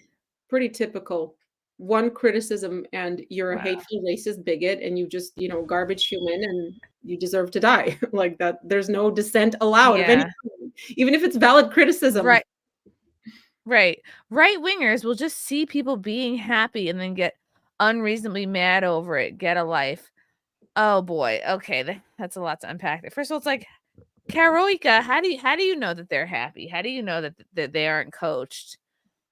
Pretty typical. One criticism and you're a hateful racist bigot, and you just, garbage human, and you deserve to die. Like that. There's no dissent allowed of any kind, even if it's valid criticism. Right. Right wingers will just see people being happy and then get unreasonably mad over it. Get a life. Oh boy. Okay, that's a lot to unpack there. First of all, it's like, Karoika, how do you know that they're happy? How do you know that they aren't coached?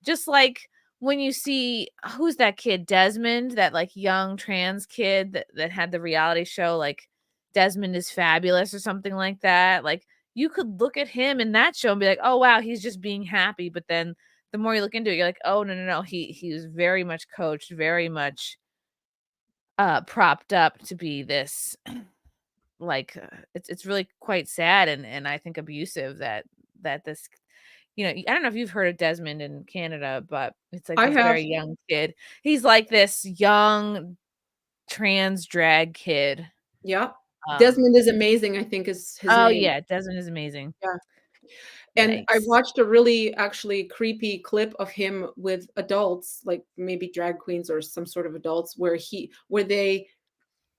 Just like when you see, who's that kid, Desmond, that like young trans kid that had the reality show, like Desmond is Fabulous or something like that. Like, you could look at him in that show and be like, oh wow, he's just being happy. But then the more you look into it, you're like, oh no, he was very much coached, very much propped up to be this like it's really quite sad and I think abusive that this, you know, I don't know if you've heard of Desmond in Canada, but it's like I this have. very young kid. He's like this young trans drag kid. Yeah. Um, Desmond is amazing, I think is his oh name. yeah, Desmond is amazing. Yeah. And I Yikes. watched a really actually creepy clip of him with adults, like maybe drag queens or some sort of adults, where they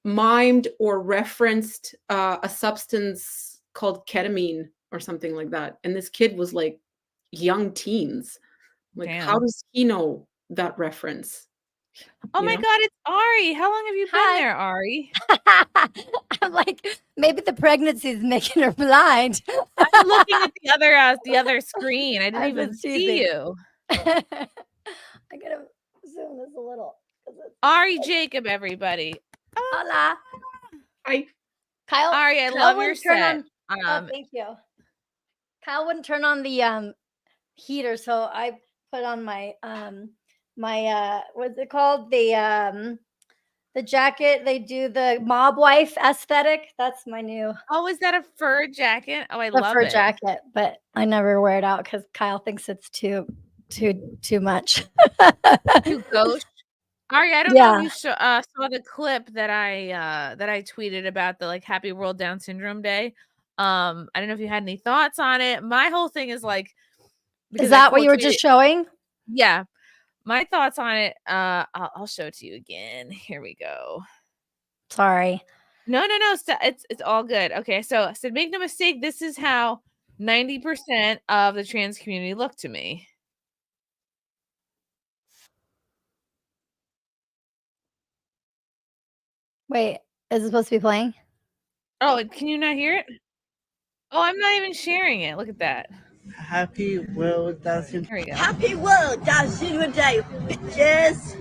mimed or referenced a substance called ketamine or something like that. And this kid was like young teens. Like, how Damn. does he know that reference? Oh You my know? God, it's Ari. How long have you been Hi. there, Ari? I'm like, maybe the pregnancy is making her blind. I'm looking at the other screen. I didn't I'm even just see teasing. you. I gotta zoom this a little. Ari Jacob, everybody. Hola. Hi. Kyle. Ari, I Kyle love your wouldn't turn set. on. Thank you. Kyle wouldn't turn on the heater, so I put on my my what's it called? The jacket. They do the mob wife aesthetic. That's my new Oh, is that a fur jacket? Oh, I love fur it. jacket, but I never wear it out because Kyle thinks it's too much. Too gauche. Ari, I don't know if you saw the clip that I tweeted about the like Happy World Down Syndrome Day. I don't know if you had any thoughts on it. My whole thing is like, Is that what you were just showing? Yeah. My thoughts on it, I'll show it to you again. Here we go. Sorry. No. It's all good. Okay, so I said, make no mistake, this is how 90% of the trans community look to me. Wait, is it supposed to be playing? Oh, can you not hear it? Oh, I'm not even sharing it. Look at that. Happy World Down Syndrome. Here we go. Happy World Down Syndrome Day, bitches.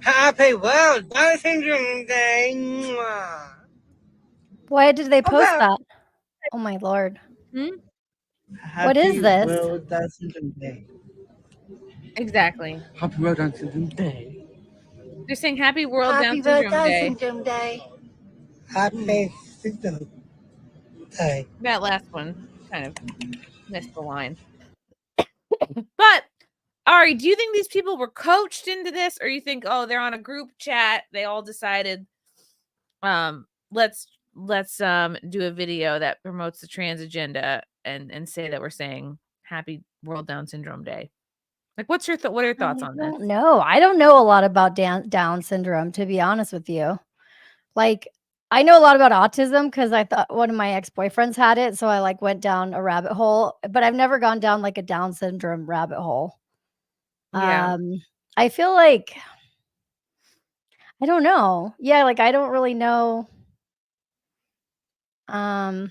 Happy World Down Syndrome Day. Mwah. Why did they post that? Oh my Lord. What is this? Happy World Down Syndrome Day. Exactly. Happy World Down Syndrome Day. They're saying Happy World Happy Down World Syndrome Down Day. Syndrome Day. Happy Syndrome Day. That last one kind of missed the line. But Ari, do you think these people were coached into this, or you think, oh, they're on a group chat, they all decided, let's do a video that promotes the trans agenda and say that we're saying Happy World Down Syndrome Day? Like, what are your thoughts on this? No, I don't know a lot about Down syndrome, to be honest with you. Like, I know a lot about autism because I thought one of my ex-boyfriends had it, so I like went down a rabbit hole, but I've never gone down like a Down syndrome rabbit hole. Yeah. I feel like I don't know. Yeah, like I don't really know. I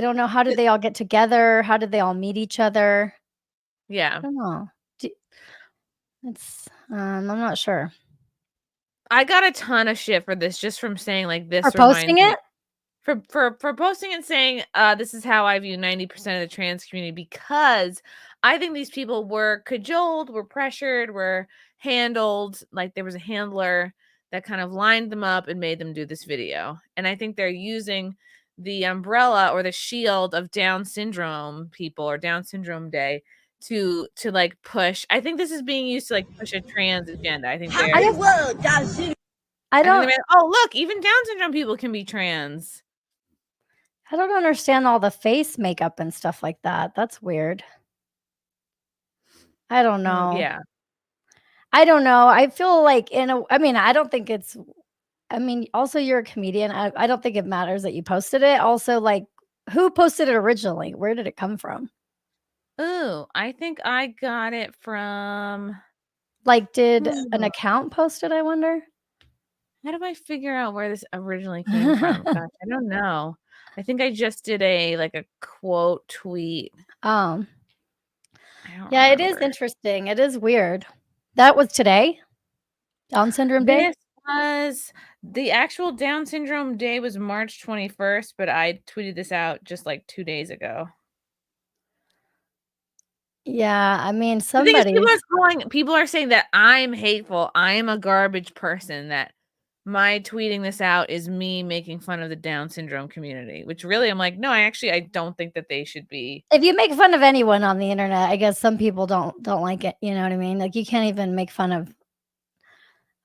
don't know, how did they all get together? How did they all meet each other? Yeah. I don't know. I'm not sure. I got a ton of shit for this, just from saying like this For posting it? For posting and saying this is how I view 90% of the trans community, because I think these people were cajoled, were pressured, were handled, like there was a handler that kind of lined them up and made them do this video. And I think they're using the umbrella or the shield of Down syndrome people or Down syndrome day to like push. I think this is being used to like push a trans agenda. I think they're Happy World Down Syndrome. I don't. Oh, look, even Down syndrome people can be trans. I don't understand all the face makeup and stuff like that. That's weird. I don't know. Yeah. I don't know. I feel like I mean, I don't think it's, I mean, also you're a comedian. I don't think it matters that you posted it. Also, like, who posted it originally? Where did it come from? Ooh, I think I got it from, like, did an account post it, I wonder? How do I figure out where this originally came from? Gosh, I don't know. I think I just did a quote tweet. Yeah, it is interesting. It is weird. That was today? Down syndrome day? This was the actual Down syndrome day was March 21st, but I tweeted this out just like 2 days ago. Yeah, I mean, The thing is, somebody. people are saying that I'm hateful. I am a garbage person, that my tweeting this out is me making fun of the Down syndrome community, which really I'm like, no, I don't think that they should be. If you make fun of anyone on the internet, I guess some people don't like it. You know what I mean? Like you can't even make fun of.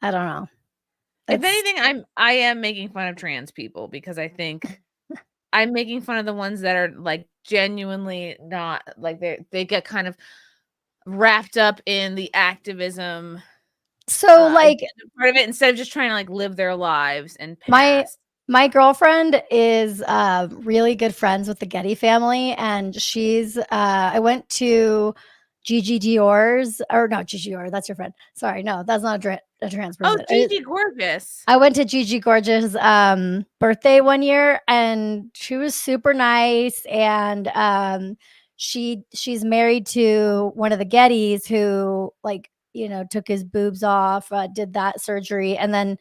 I don't know. If anything, I am making fun of trans people because I think I'm making fun of the ones that are like genuinely not like they get kind of wrapped up in the activism. So like part of it instead of just trying to like live their lives and pass. My girlfriend is really good friends with the Getty family, and she's I went to Gigi Dior's, or not Gigi Dior, that's your friend. Sorry, no, that's not a trans person. Oh, Gigi Gorgeous. I went to Gigi Gorgeous' birthday one year, and she was super nice, and she's married to one of the Gettys who like, you know, took his boobs off, did that surgery, and then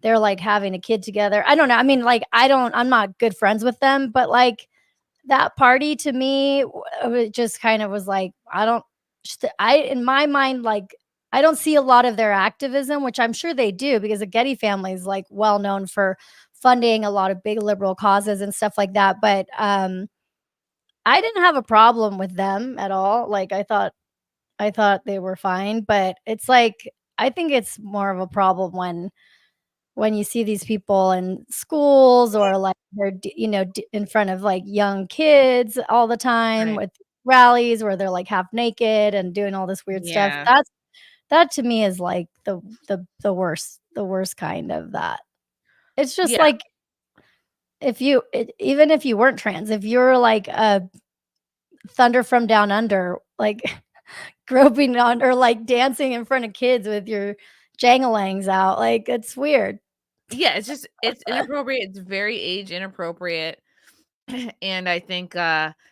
they're like having a kid together. I don't know. I mean, like, I'm not good friends with them, but like that party to me, it just kind of was like, in my mind, like, I don't see a lot of their activism, which I'm sure they do because the Getty family is like well known for funding a lot of big liberal causes and stuff like that. But I didn't have a problem with them at all. Like I thought they were fine, but it's like, I think it's more of a problem when you see these people in schools or like they're, you know, in front of like young kids all the time with rallies where they're like half naked and doing all this weird stuff. That to me is like the worst kind of that. It's just like even if you weren't trans, if you're like a Thunder from Down Under, like groping on or like dancing in front of kids with your jangalangs out, like it's weird. Yeah, it's inappropriate. It's very age inappropriate. And I think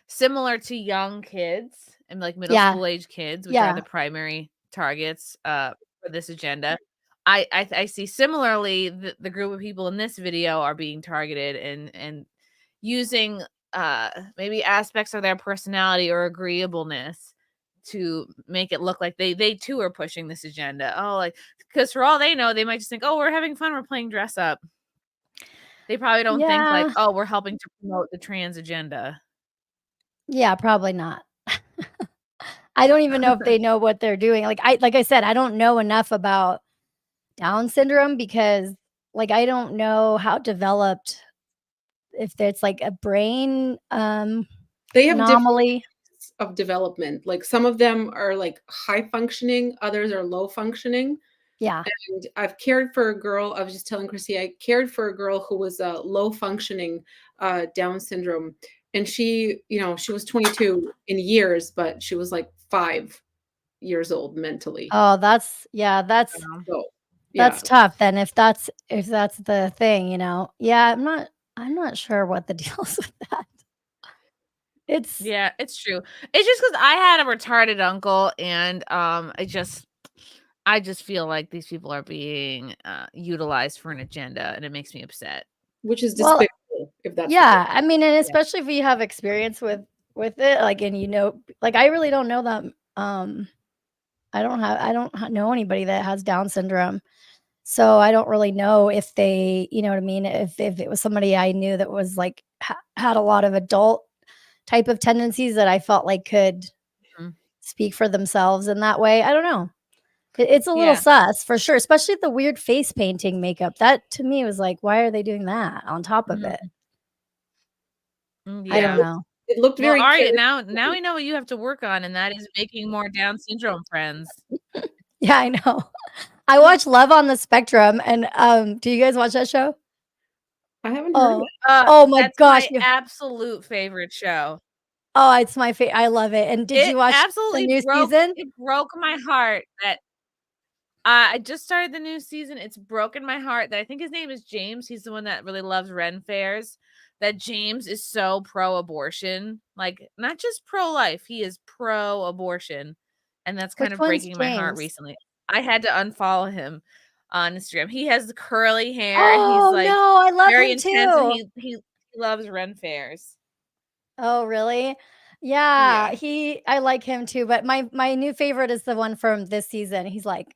similar to young kids and like middle school age kids, which are the primary targets for this agenda. I see similarly the group of people in this video are being targeted and using maybe aspects of their personality or agreeableness to make it look like they too are pushing this agenda. Oh, like, because for all they know, they might just think, oh, we're having fun, we're playing dress up. They probably don't think like, oh, we're helping to promote the trans agenda. Yeah, probably not. I don't even know if they know what they're doing. Like I said, I don't know enough about Down syndrome because like I don't know how developed, if it's like a brain they have anomaly of development. Like some of them are like high functioning, others are low functioning. Yeah. And I've cared for a girl. I was just telling Chrissy, I cared for a girl who was low functioning Down syndrome. And she, you know, she was 22 in years, but she was like 5 years old mentally. Oh, that's tough then if that's the thing, you know. Yeah, I'm not sure what the deal is with that. It's true. It's just because I had a retarded uncle, and I just feel like these people are being utilized for an agenda, and it makes me upset. Which is despicable, if that's I mean, and especially if you have experience with it, like, and you know, like I really don't know that. I don't know anybody that has Down syndrome, so I don't really know if they, you know what I mean. If it was somebody I knew that was like had a lot of adult type of tendencies that I felt like could speak for themselves in that way. I don't know. It's a little sus for sure, especially the weird face painting makeup. That to me was like, why are they doing that on top of it? I don't know. It looked very Aria, now we know what you have to work on, and that is making more Down syndrome friends. Yeah, I know. I watch Love on the Spectrum, and do you guys watch that show? I haven't heard of it. Oh my gosh. My absolute favorite show. Oh, it's my favorite. I love it. And did you watch the new season? It broke my heart that I just started the new season. It's broken my heart that I think his name is James. He's the one that really loves Ren fairs. That James is so pro-abortion, like not just pro-life. He is pro-abortion, and that's kind of breaking my heart recently. I had to unfollow him on Instagram. He has curly hair. Oh, and he's like, no, I love very him intense, too. and he loves Ren fairs. Oh, really? Yeah, I like him too. But my new favorite is the one from this season. He's like,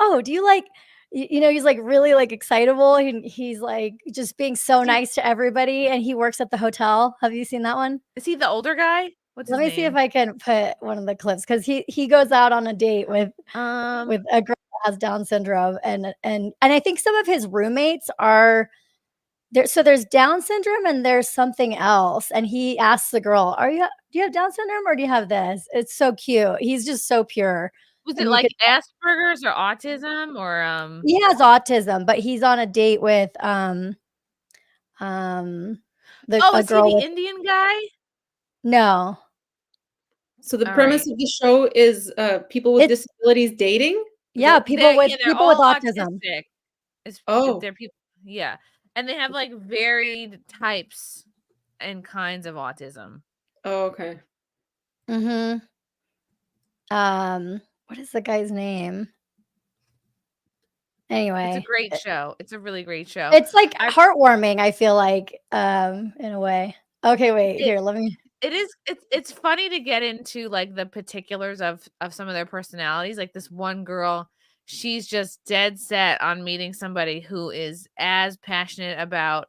oh, do you like you know, he's like really like excitable. He's like just being so nice to everybody, and he works at the hotel. Have you seen that one? Is he the older guy? What's Let his me see if name? I can put one of the clips because he goes out on a date with a girl that has Down syndrome, and I think some of his roommates are there. So there's Down syndrome and there's something else, and he asks the girl, "Do you have Down syndrome or do you have this?" It's so cute. He's just so pure. Was And it you like could Asperger's or autism or He has autism, but he's on a date with Oh, a is he girl the with Indian guy? no. So the All premise right. of the show is people with disabilities dating? Is Yeah, that- people with they're people with all autism. autistic. Oh. They're people, yeah, and they have like varied types and kinds of autism. Oh, okay. Mm-hmm. What is the guy's name? Anyway, It's a great show. It's a really great show. It's like heartwarming, I feel like, in a way. Okay, wait, here, let me It's funny to get into like the particulars of some of their personalities. Like this one girl, she's just dead set on meeting somebody who is as passionate about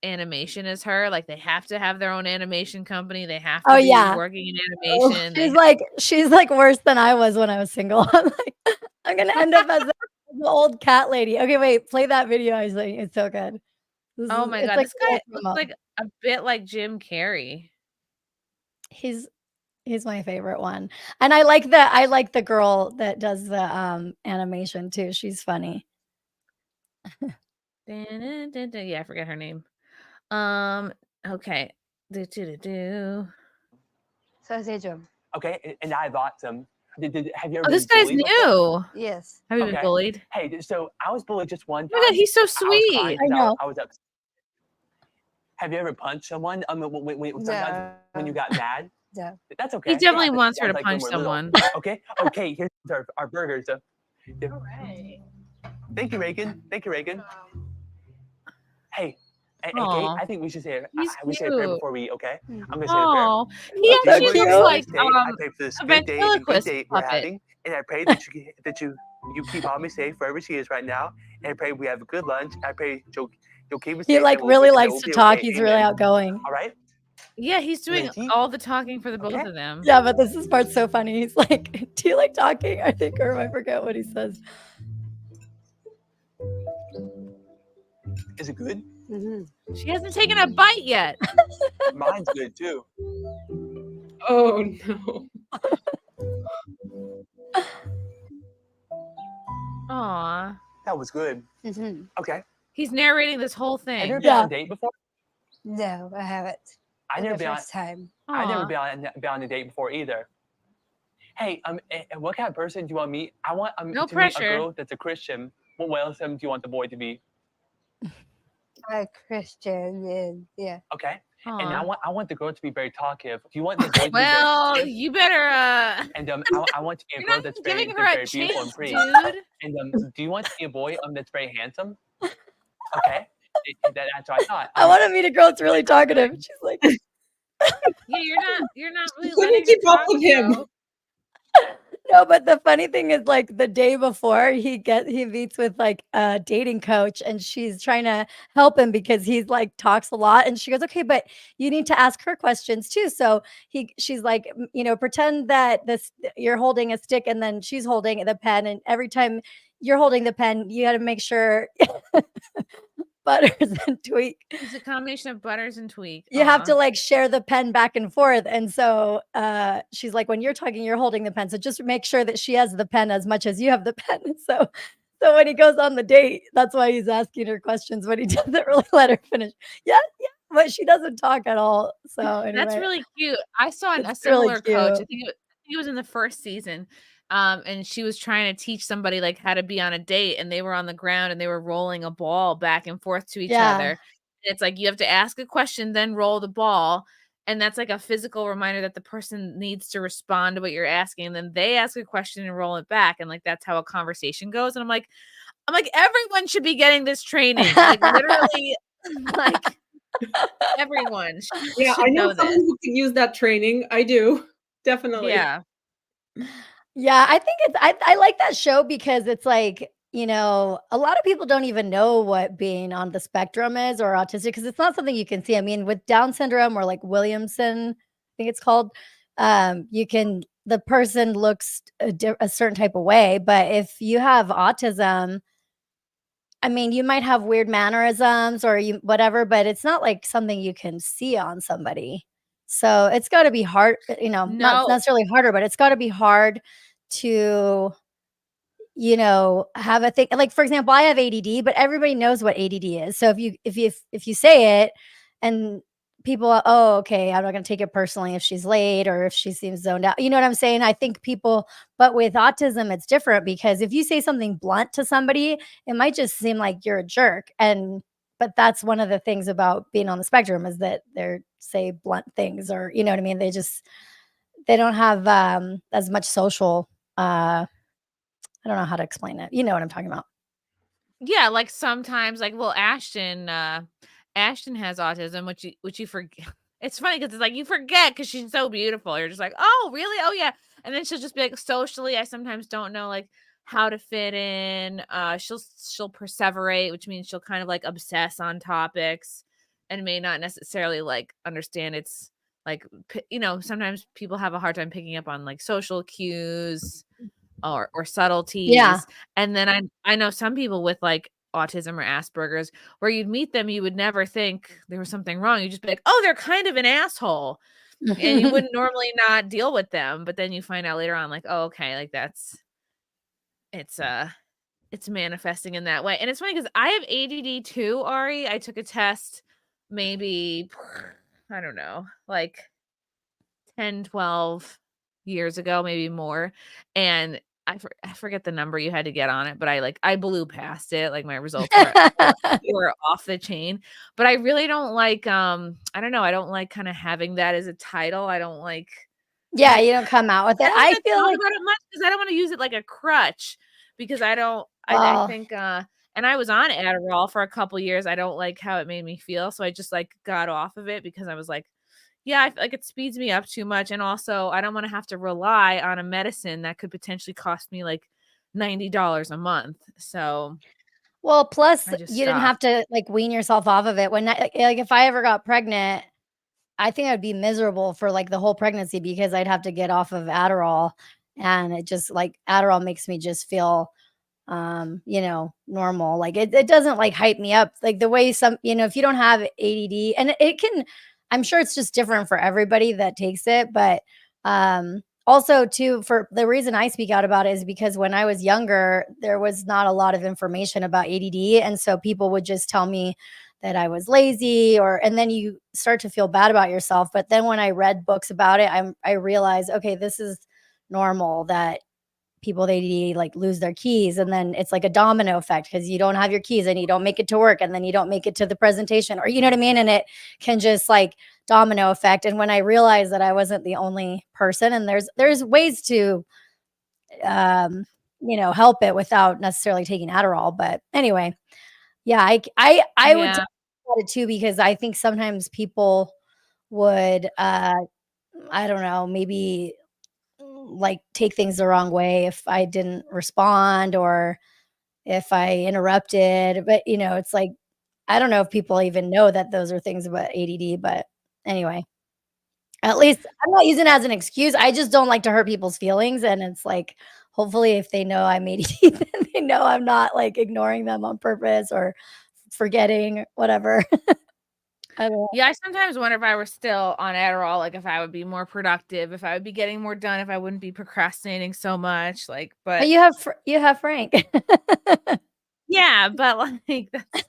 animation as her. Like they have to have their own animation company. They have to Oh, be yeah. working in Oh, animation. she's like worse than I was when I was single. I'm like, I'm gonna end up as the old cat lady. Okay, wait, play that video I was like, it's so good. Oh my It's god, like this guy looks like a bit like Jim Carrey. He's my favorite one. And I like the girl that does the animation too. She's funny. Yeah, I forget her name. Okay. Contagion. Okay, and I bought some. Have you ever Oh, this been guy's bullied before? new. Yes. Have you been bullied? Hey, so I was bullied just one Oh time. my god, he's so I was sweet. crying 'cause I know. I was upset. Have you ever punched someone? Sometimes when you got mad? No. That's okay. He definitely Yeah, wants her that's to like when punch we're little. someone. Okay, here's our burgers. All right. Thank you, Reagan. Hey, Kate, Aw. I think we should say it. He's We say a prayer cute. before we, okay? I'm gonna say a prayer. Oh, he That's so actually cute. looks like I pray for this a good day and good ventriloquist date we're puppet. having, and I pray that you keep Mommy safe wherever she is right now, and I pray we have a good lunch. I pray you'll keep us safe. He like and really and likes we'll to be talk. okay. He's really Amen. outgoing. All right. Yeah, he's doing Lindsay? all the talking for the both of them. Yeah, but this is part's so funny. He's like, "Do you like talking?" I think, or I forget what he says. Is it good? Mm-hmm. She hasn't taken a bite yet. Mine's good too. Oh no. Aw. That was good. Mm-hmm. Okay. He's narrating this whole Have you thing. ever been on a date before? No, I haven't. I never the been on. first time. I never Aw. been on a date before either. Hey, and what kind of person do you want to meet? I want No to meet a pressure. girl that's a Christian. What else do you want the boy to be? A Christian, and yeah. Okay. And Aw. I want the girl to be very talkative. Do you want the boy to be Well, very you better and I want to be a you're girl not that's giving very, her a very beautiful and chance, pretty. dude. And do you want to be a boy that's very handsome? Okay. That's what I thought. I want to meet a girl that's really talkative. She's like, Yeah, you're not really Couldn't letting her keep up talk, with him. though. no, but the funny thing is, like the day before he meets with like a dating coach, and she's trying to help him because he's like talks a lot, and she goes, "Okay, but you need to ask her questions too." So she's like, pretend that you're holding a stick, and then she's holding the pen, and every time you're holding the pen, you got to make sure Butters and Tweak. It's a combination of Butters and Tweak. You have to Aw. like share the pen back and forth. And so she's like, when you're talking, you're holding the pen. So just make sure that she has the pen as much as you have the pen. So when he goes on the date, that's why he's asking her questions, but he doesn't really let her finish. Yeah, but she doesn't talk at all. So anyway. That's really cute. I saw a It's really similar coach. I cute. think it was in the first season. And she was trying to teach somebody like how to be on a date, and they were on the ground and they were rolling a ball back and forth to each other. And it's like you have to ask a question, then roll the ball. And that's like a physical reminder that the person needs to respond to what you're asking. And then they ask a question and roll it back. And like that's how a conversation goes. And I'm like, everyone should be getting this training. Like literally, like everyone Yeah, should I know know someone this. who can use that training. I do. Definitely. Yeah. Yeah, I think I like that show because it's like, you know, a lot of people don't even know what being on the spectrum is or autistic because it's not something you can see. I mean, with Down syndrome or like Williamson, I think it's called, the person looks a certain type of way. But if you have autism, I mean, you might have weird mannerisms or whatever, but it's not like something you can see on somebody. So it's got to be hard, not No. necessarily harder, but it's got to be hard to have a thing. Like, for example, I have ADD, but everybody knows what ADD is. So if you say it and people, oh, okay, I'm not going to take it personally if she's late or if she seems zoned out. You know what I'm saying? I think but with autism, it's different because if you say something blunt to somebody, it might just seem like you're a jerk. But that's one of the things about being on the spectrum is that they're say blunt things or, you know what I mean? They don't have as much social, I don't know how to explain it. You know what I'm talking about. Yeah, like sometimes, like, well, Ashton has autism, which you forget. It's funny because it's like you forget because she's so beautiful. You're just like, oh, really? Oh, yeah. And then she'll just be like, socially, I sometimes don't know like how to fit in. She'll perseverate, which means she'll kind of like obsess on topics and may not necessarily like understand it's like, sometimes people have a hard time picking up on like social cues or subtleties. Yeah. And then I know some people with like autism or Asperger's where you'd meet them, you would never think there was something wrong. You'd just be like, oh, they're kind of an asshole. And you wouldn't normally not deal with them. But then you find out later on, like, oh, okay, like it's manifesting in that way. And it's funny because I have ADD too, Ari. I took a test maybe, I don't know, like 10, 12 years ago, maybe more. And I forget the number you had to get on it, but I blew past it. Like my results were off the chain. But I really don't like, I don't know. I don't like kind of having that as a title. I don't like. Yeah, you don't come out with it. I feel like about it much because I don't want to use it like a crutch because I don't. I think. And I was on Adderall for a couple years. I don't like how it made me feel, so I just like got off of it because I was like, yeah, I feel like it speeds me up too much. And also I don't want to have to rely on a medicine that could potentially cost me like $90 a month. So, well, plus I just you didn't have to like wean yourself off of it. Like if I ever got pregnant, I think I'd be miserable for like the whole pregnancy because I'd have to get off of Adderall. And it just like Adderall makes me just feel normal. Like it doesn't like hype me up like the way some, if you don't have ADD, and it can, I'm sure it's just different for everybody that takes it. But also too, for the reason I speak out about it is because when I was younger, there was not a lot of information about ADD. And so people would just tell me that I was lazy and then you start to feel bad about yourself. But then when I read books about it, I realized, okay, this is normal that people with ADD like lose their keys. And then it's like a domino effect because you don't have your keys and you don't make it to work and then you don't make it to the presentation or, you know what I mean? And it can just like domino effect. And when I realized that I wasn't the only person and there's ways to, help it without necessarily taking Adderall. But anyway, yeah, I would talk about it too, because I think sometimes people would, I don't know, maybe like take things the wrong way if I didn't respond or if I interrupted. But it's like, I don't know if people even know that those are things about ADD, but anyway, at least I'm not using it as an excuse. I just don't like to hurt people's feelings. And it's like, hopefully if they know I'm ADD, then they know I'm not like ignoring them on purpose or forgetting whatever. I don't know. Yeah, I sometimes wonder if I were still on Adderall, like if I would be more productive, if I would be getting more done, if I wouldn't be procrastinating so much. Like, but you have Frank. Yeah, but like that's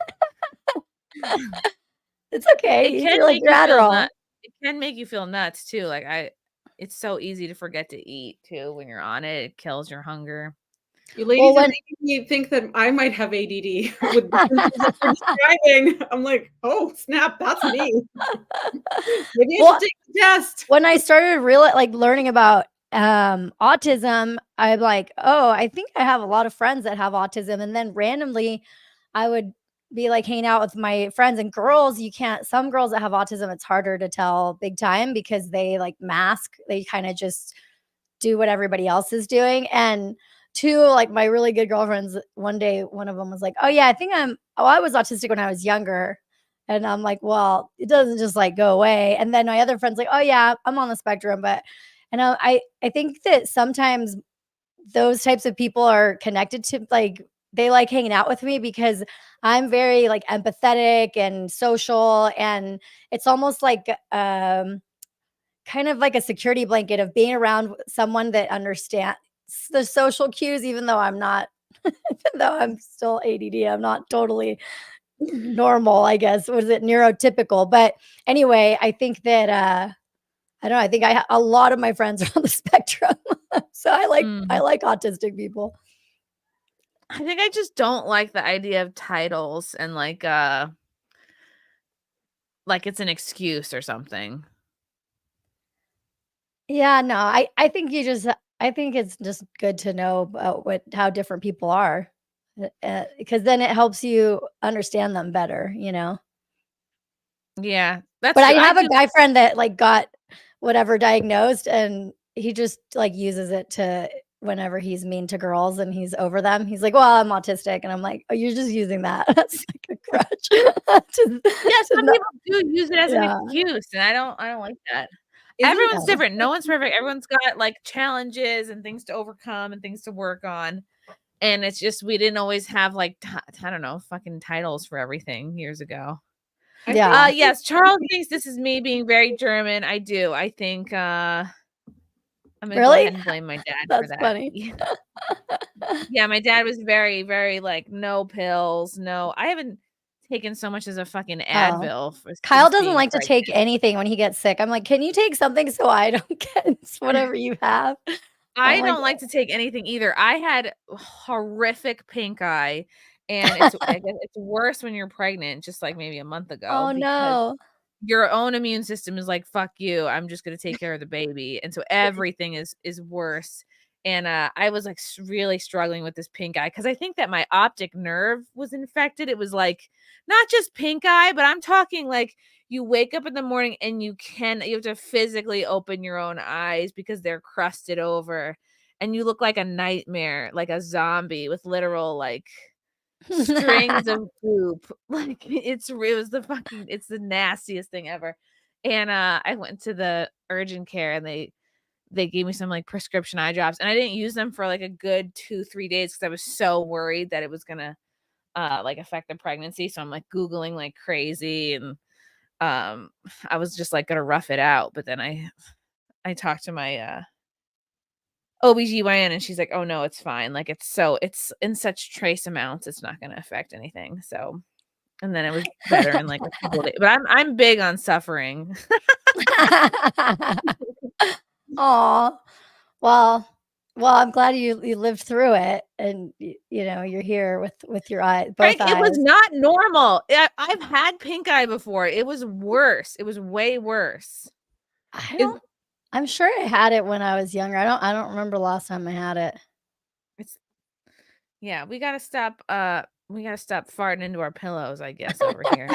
it's okay. It You can feel like make you're you feel Adderall. nuts. It can make you feel nuts too. Like it's so easy to forget to eat too when you're on it. It kills your hunger. You ladies are making me think that I might have ADD with describing. I'm like, oh snap, that's me. Maybe I should take the test. When I started learning about autism, I'm like, oh, I think I have a lot of friends that have autism. And then randomly I would be like hanging out with my friends and girls. Some girls that have autism, it's harder to tell big time because they like mask. They kind of just do what everybody else is doing. And two, like my really good girlfriends, one day, one of them was like, oh yeah, I was autistic when I was younger. And I'm like, well, it doesn't just like go away. And then my other friend's like, oh yeah, I'm on the spectrum. And I think that sometimes those types of people are connected to, like, they like hanging out with me because I'm very like empathetic and social. And it's almost like, kind of like a security blanket of being around someone that understands the social cues, even though I'm not, even though I'm still ADD, I'm not totally normal, I guess. Was it neurotypical? But anyway, I think that I don't know. I think a lot of my friends are on the spectrum, so I like autistic people. I think I just don't like the idea of titles and like it's an excuse or something. Yeah, no, I think I think it's just good to know about how different people are, because then it helps you understand them better, you know. Yeah, that's But I true. have a guy friend that like got whatever diagnosed, and he just like uses it to whenever he's mean to girls and he's over them. He's like, "Well, I'm autistic," and I'm like, "Oh, you're just using that. That's like a crutch." Yes, some people do use it as an Yeah. excuse, and I don't like that. Isn't Everyone's it? different. No one's perfect. Everyone's got like challenges and things to overcome and things to work on. And it's just we didn't always have like I don't know, fucking titles for everything years ago. Yeah. Yes, Charles thinks this is me being very German. I do. I think I'm gonna go ahead and blame my dad for That's that. funny. Yeah, my dad was very, very like no pills, no. I haven't taken so much as a fucking Advil. Kyle doesn't like to take anything when he gets sick. I'm like, can you take something so I don't get whatever you have? I don't like to take anything either. I had horrific pink eye, and I guess it's worse when you're pregnant, just like maybe a month ago. Oh no. Your own immune system is like, fuck you, I'm just gonna take care of the baby. And so everything is worse. And I was like really struggling with this pink eye because I think that my optic nerve was infected. It was like not just pink eye, but I'm talking like you wake up in the morning and you have to physically open your own eyes because they're crusted over, and you look like a nightmare, like a zombie with literal like strings of goop. Like it's the nastiest thing ever. And I went to the urgent care and they gave me some like prescription eye drops, and I didn't use them for like a good 2-3 days because I was so worried that it was gonna like affect the pregnancy. So I'm like Googling like crazy, and I was just like gonna rough it out. But then I talked to my OBGYN, and she's like, oh no, it's fine. Like it's in such trace amounts, it's not gonna affect anything. So and then it was better in like a couple days. But I'm big on suffering. Aw. Well, I'm glad you lived through it, and you know, you're here with your eye, both Frank, eyes. it was not normal. I've had pink eye before. It was worse. It was way worse. I'm sure I had it when I was younger. I don't remember the last time I had it. Yeah, we gotta stop farting into our pillows, I guess, over here.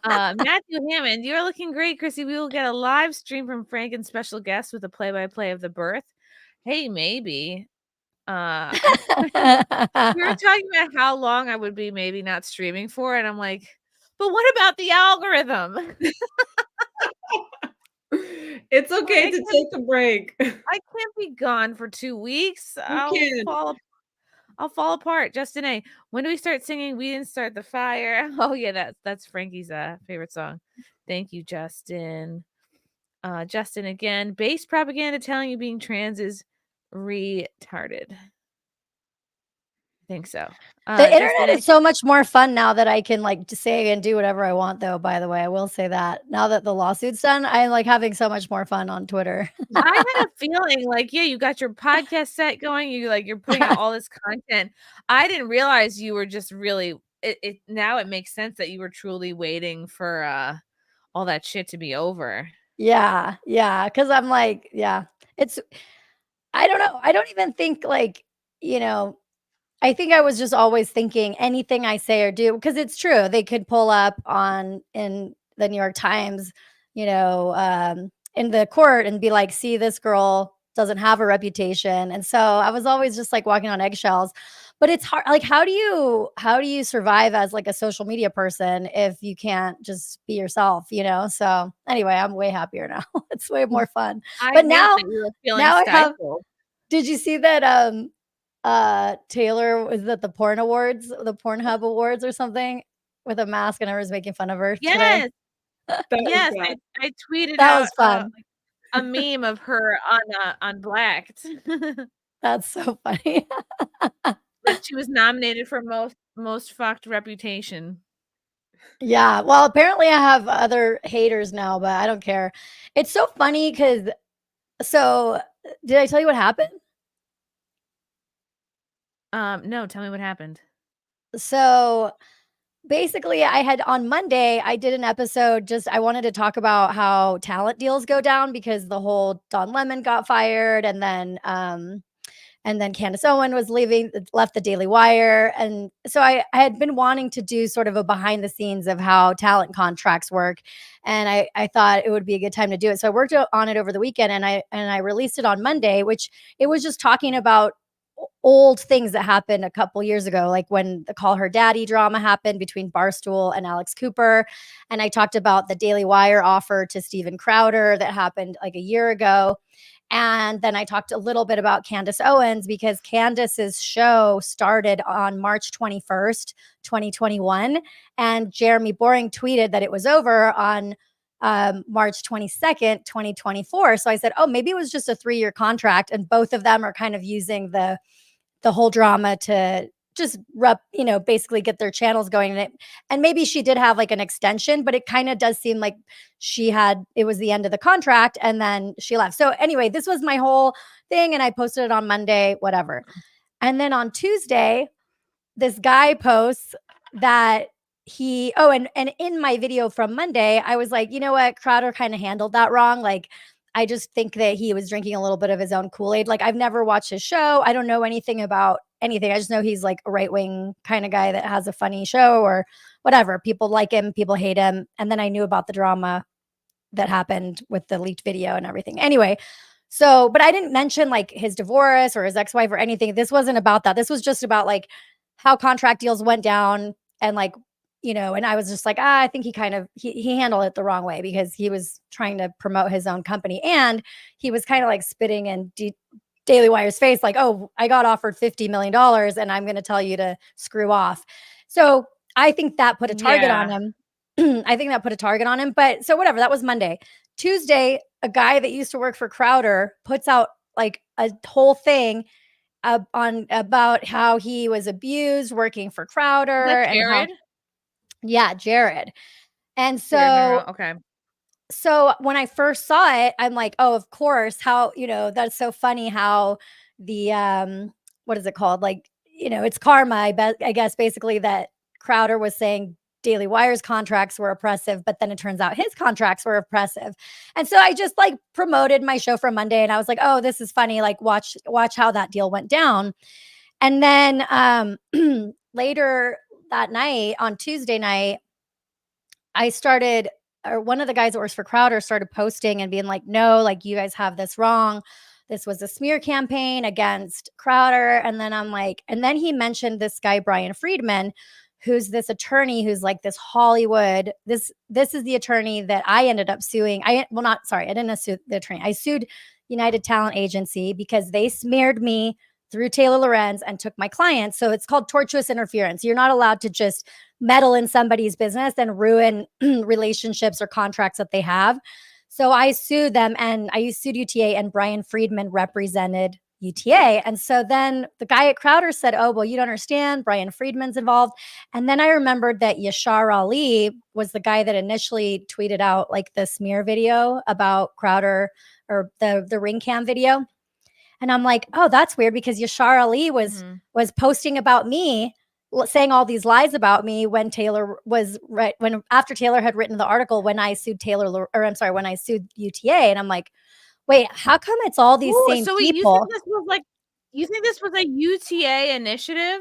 Matthew Hammond, you're looking great, Chrissy. We will get a live stream from Frank and special guests with a play-by-play of the birth. Hey, maybe. We were talking about how long I would be maybe not streaming for, and I'm like, but what about the algorithm? It's okay to take a break. I can't be gone for 2 weeks. I'll fall apart. Justin A. When do we start singing We Didn't Start the Fire? Oh yeah, that's Frankie's favorite song. Thank you, Justin. Justin again. Base propaganda telling you being trans is retarded. I think so. The internet is so much more fun now that I can like say and do whatever I want, though. By the way, I will say that now that the lawsuit's done, I'm like having so much more fun on Twitter. I had a feeling like, yeah, you got your podcast set going. You're putting out all this content. I didn't realize you were just really now it makes sense that you were truly waiting for all that shit to be over. Yeah. Because I'm like, yeah, I don't know. I don't even think like, you know, I think I was just always thinking anything I say or do, because it's true. They could pull up in the New York Times, you know, in the court and be like, see this girl doesn't have a reputation. And so I was always just like walking on eggshells. But it's hard. Like, how do you survive as like a social media person if you can't just be yourself, you know? So anyway, I'm way happier now. It's way more fun. But now I have, did you see that Taylor was at the porn awards, the Pornhub awards or something with a mask, and I was making fun of her today? Yes, I tweeted That out was fun. a meme of her on Blacked. That's so funny. That she was nominated for most fucked reputation. Yeah, well, apparently I have other haters now, but I don't care. It's so funny because, so did I tell you what happened? No, tell me what happened. So basically, I had on Monday, I did an episode. I wanted to talk about how talent deals go down because the whole Don Lemon got fired, and then Candace Owen was left the Daily Wire. And so I had been wanting to do sort of a behind the scenes of how talent contracts work. And I thought it would be a good time to do it. So I worked on it over the weekend, and I released it on Monday, which it was just talking about old things that happened a couple years ago, like when the Call Her Daddy drama happened between Barstool and Alex Cooper. And I talked about the Daily Wire offer to Steven Crowder that happened like a year ago. And then I talked a little bit about Candace Owens because Candace's show started on March 21st, 2021. And Jeremy Boring tweeted that it was over on March 22nd, 2024. So I said, oh, maybe it was just a 3-year contract. And both of them are kind of using the whole drama to just basically get their channels going. And maybe she did have like an extension, but it kind of does seem like it was the end of the contract and then she left. So anyway, this was my whole thing. And I posted it on Monday, whatever. And then on Tuesday, this guy posts that and in my video from Monday, I was like, you know what? Crowder kind of handled that wrong. Like, I just think that he was drinking a little bit of his own Kool-Aid. Like, I've never watched his show. I don't know anything about anything. I just know he's like a right-wing kind of guy that has a funny show or whatever. People like him, people hate him. And then I knew about the drama that happened with the leaked video and everything. Anyway, but I didn't mention like his divorce or his ex-wife or anything. This wasn't about that. This was just about like how contract deals went down and like, and I was just like, I think he handled it the wrong way because he was trying to promote his own company. And he was kind of like spitting in Daily Wire's face, like, oh, I got offered $50 million and I'm going to tell you to screw off. So I think that put a target on him. I think that put a target on him. But so whatever, that was Monday. Tuesday, a guy that used to work for Crowder puts out like a whole thing about how he was abused working for Crowder. Is that Jared? Yeah, Jared. And so, okay. So when I first saw it, I'm like, oh, of course, how, that's so funny how the, what is it called? Like, it's karma, I guess, basically that Crowder was saying Daily Wire's contracts were oppressive, but then it turns out his contracts were oppressive. And so I just like promoted my show from Monday and I was like, oh, this is funny. Like watch how that deal went down. And then later that night, on Tuesday night, one of the guys that works for Crowder started posting and being like, no, like you guys have this wrong. This was a smear campaign against Crowder. And then I'm like, and then he mentioned this guy, Brian Friedman, who's this attorney who's like this Hollywood. This is the attorney that I ended up suing. I didn't sue the attorney. I sued United Talent Agency because they smeared me through Taylor Lorenz and took my clients. So it's called tortuous interference. You're not allowed to just meddle in somebody's business and ruin relationships or contracts that they have. So I sued them and I sued UTA and Brian Friedman represented UTA. And so then the guy at Crowder said, oh, well, you don't understand. Brian Friedman's involved. And then I remembered that Yashar Ali was the guy that initially tweeted out like the smear video about Crowder or the ring cam video. And I'm like, oh, that's weird because Yashar Ali was posting about me, saying all these lies about me when after Taylor had written the article when I sued when I sued UTA. And I'm like, wait, how come it's all these same people? You think this was a UTA initiative?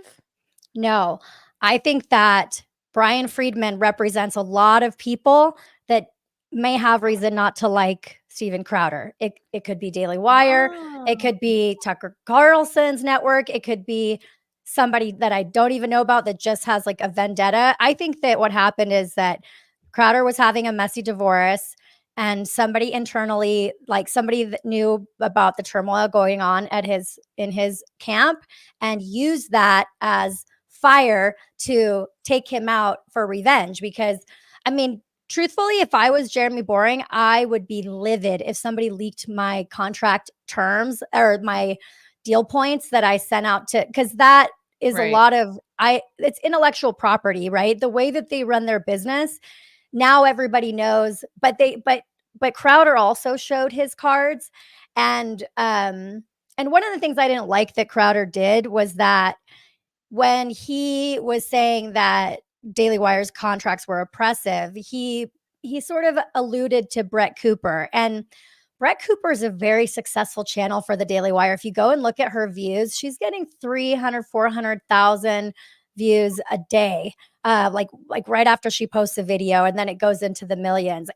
No, I think that Brian Friedman represents a lot of people that may have reason not to like Steven Crowder. It could be Daily Wire. It could be Tucker Carlson's network. It could be somebody that I don't even know about that just has like a vendetta. I think that what happened is that Crowder was having a messy divorce, and somebody internally, like somebody that knew about the turmoil going on in his camp, and used that as fire to take him out for revenge. Because I mean, truthfully, if I was Jeremy Boring, I would be livid if somebody leaked my contract terms or my deal points that I sent out to, because that is a lot of it's intellectual property, right? The way that they run their business. Now everybody knows, but Crowder also showed his cards. And one of the things I didn't like that Crowder did was that when he was saying that Daily Wire's contracts were oppressive, he sort of alluded to Brett Cooper. And Brett Cooper is a very successful channel for the Daily Wire. If you go and look at her views, she's getting 300, 400,000 views a day, like right after she posts a video, and then it goes into the millions.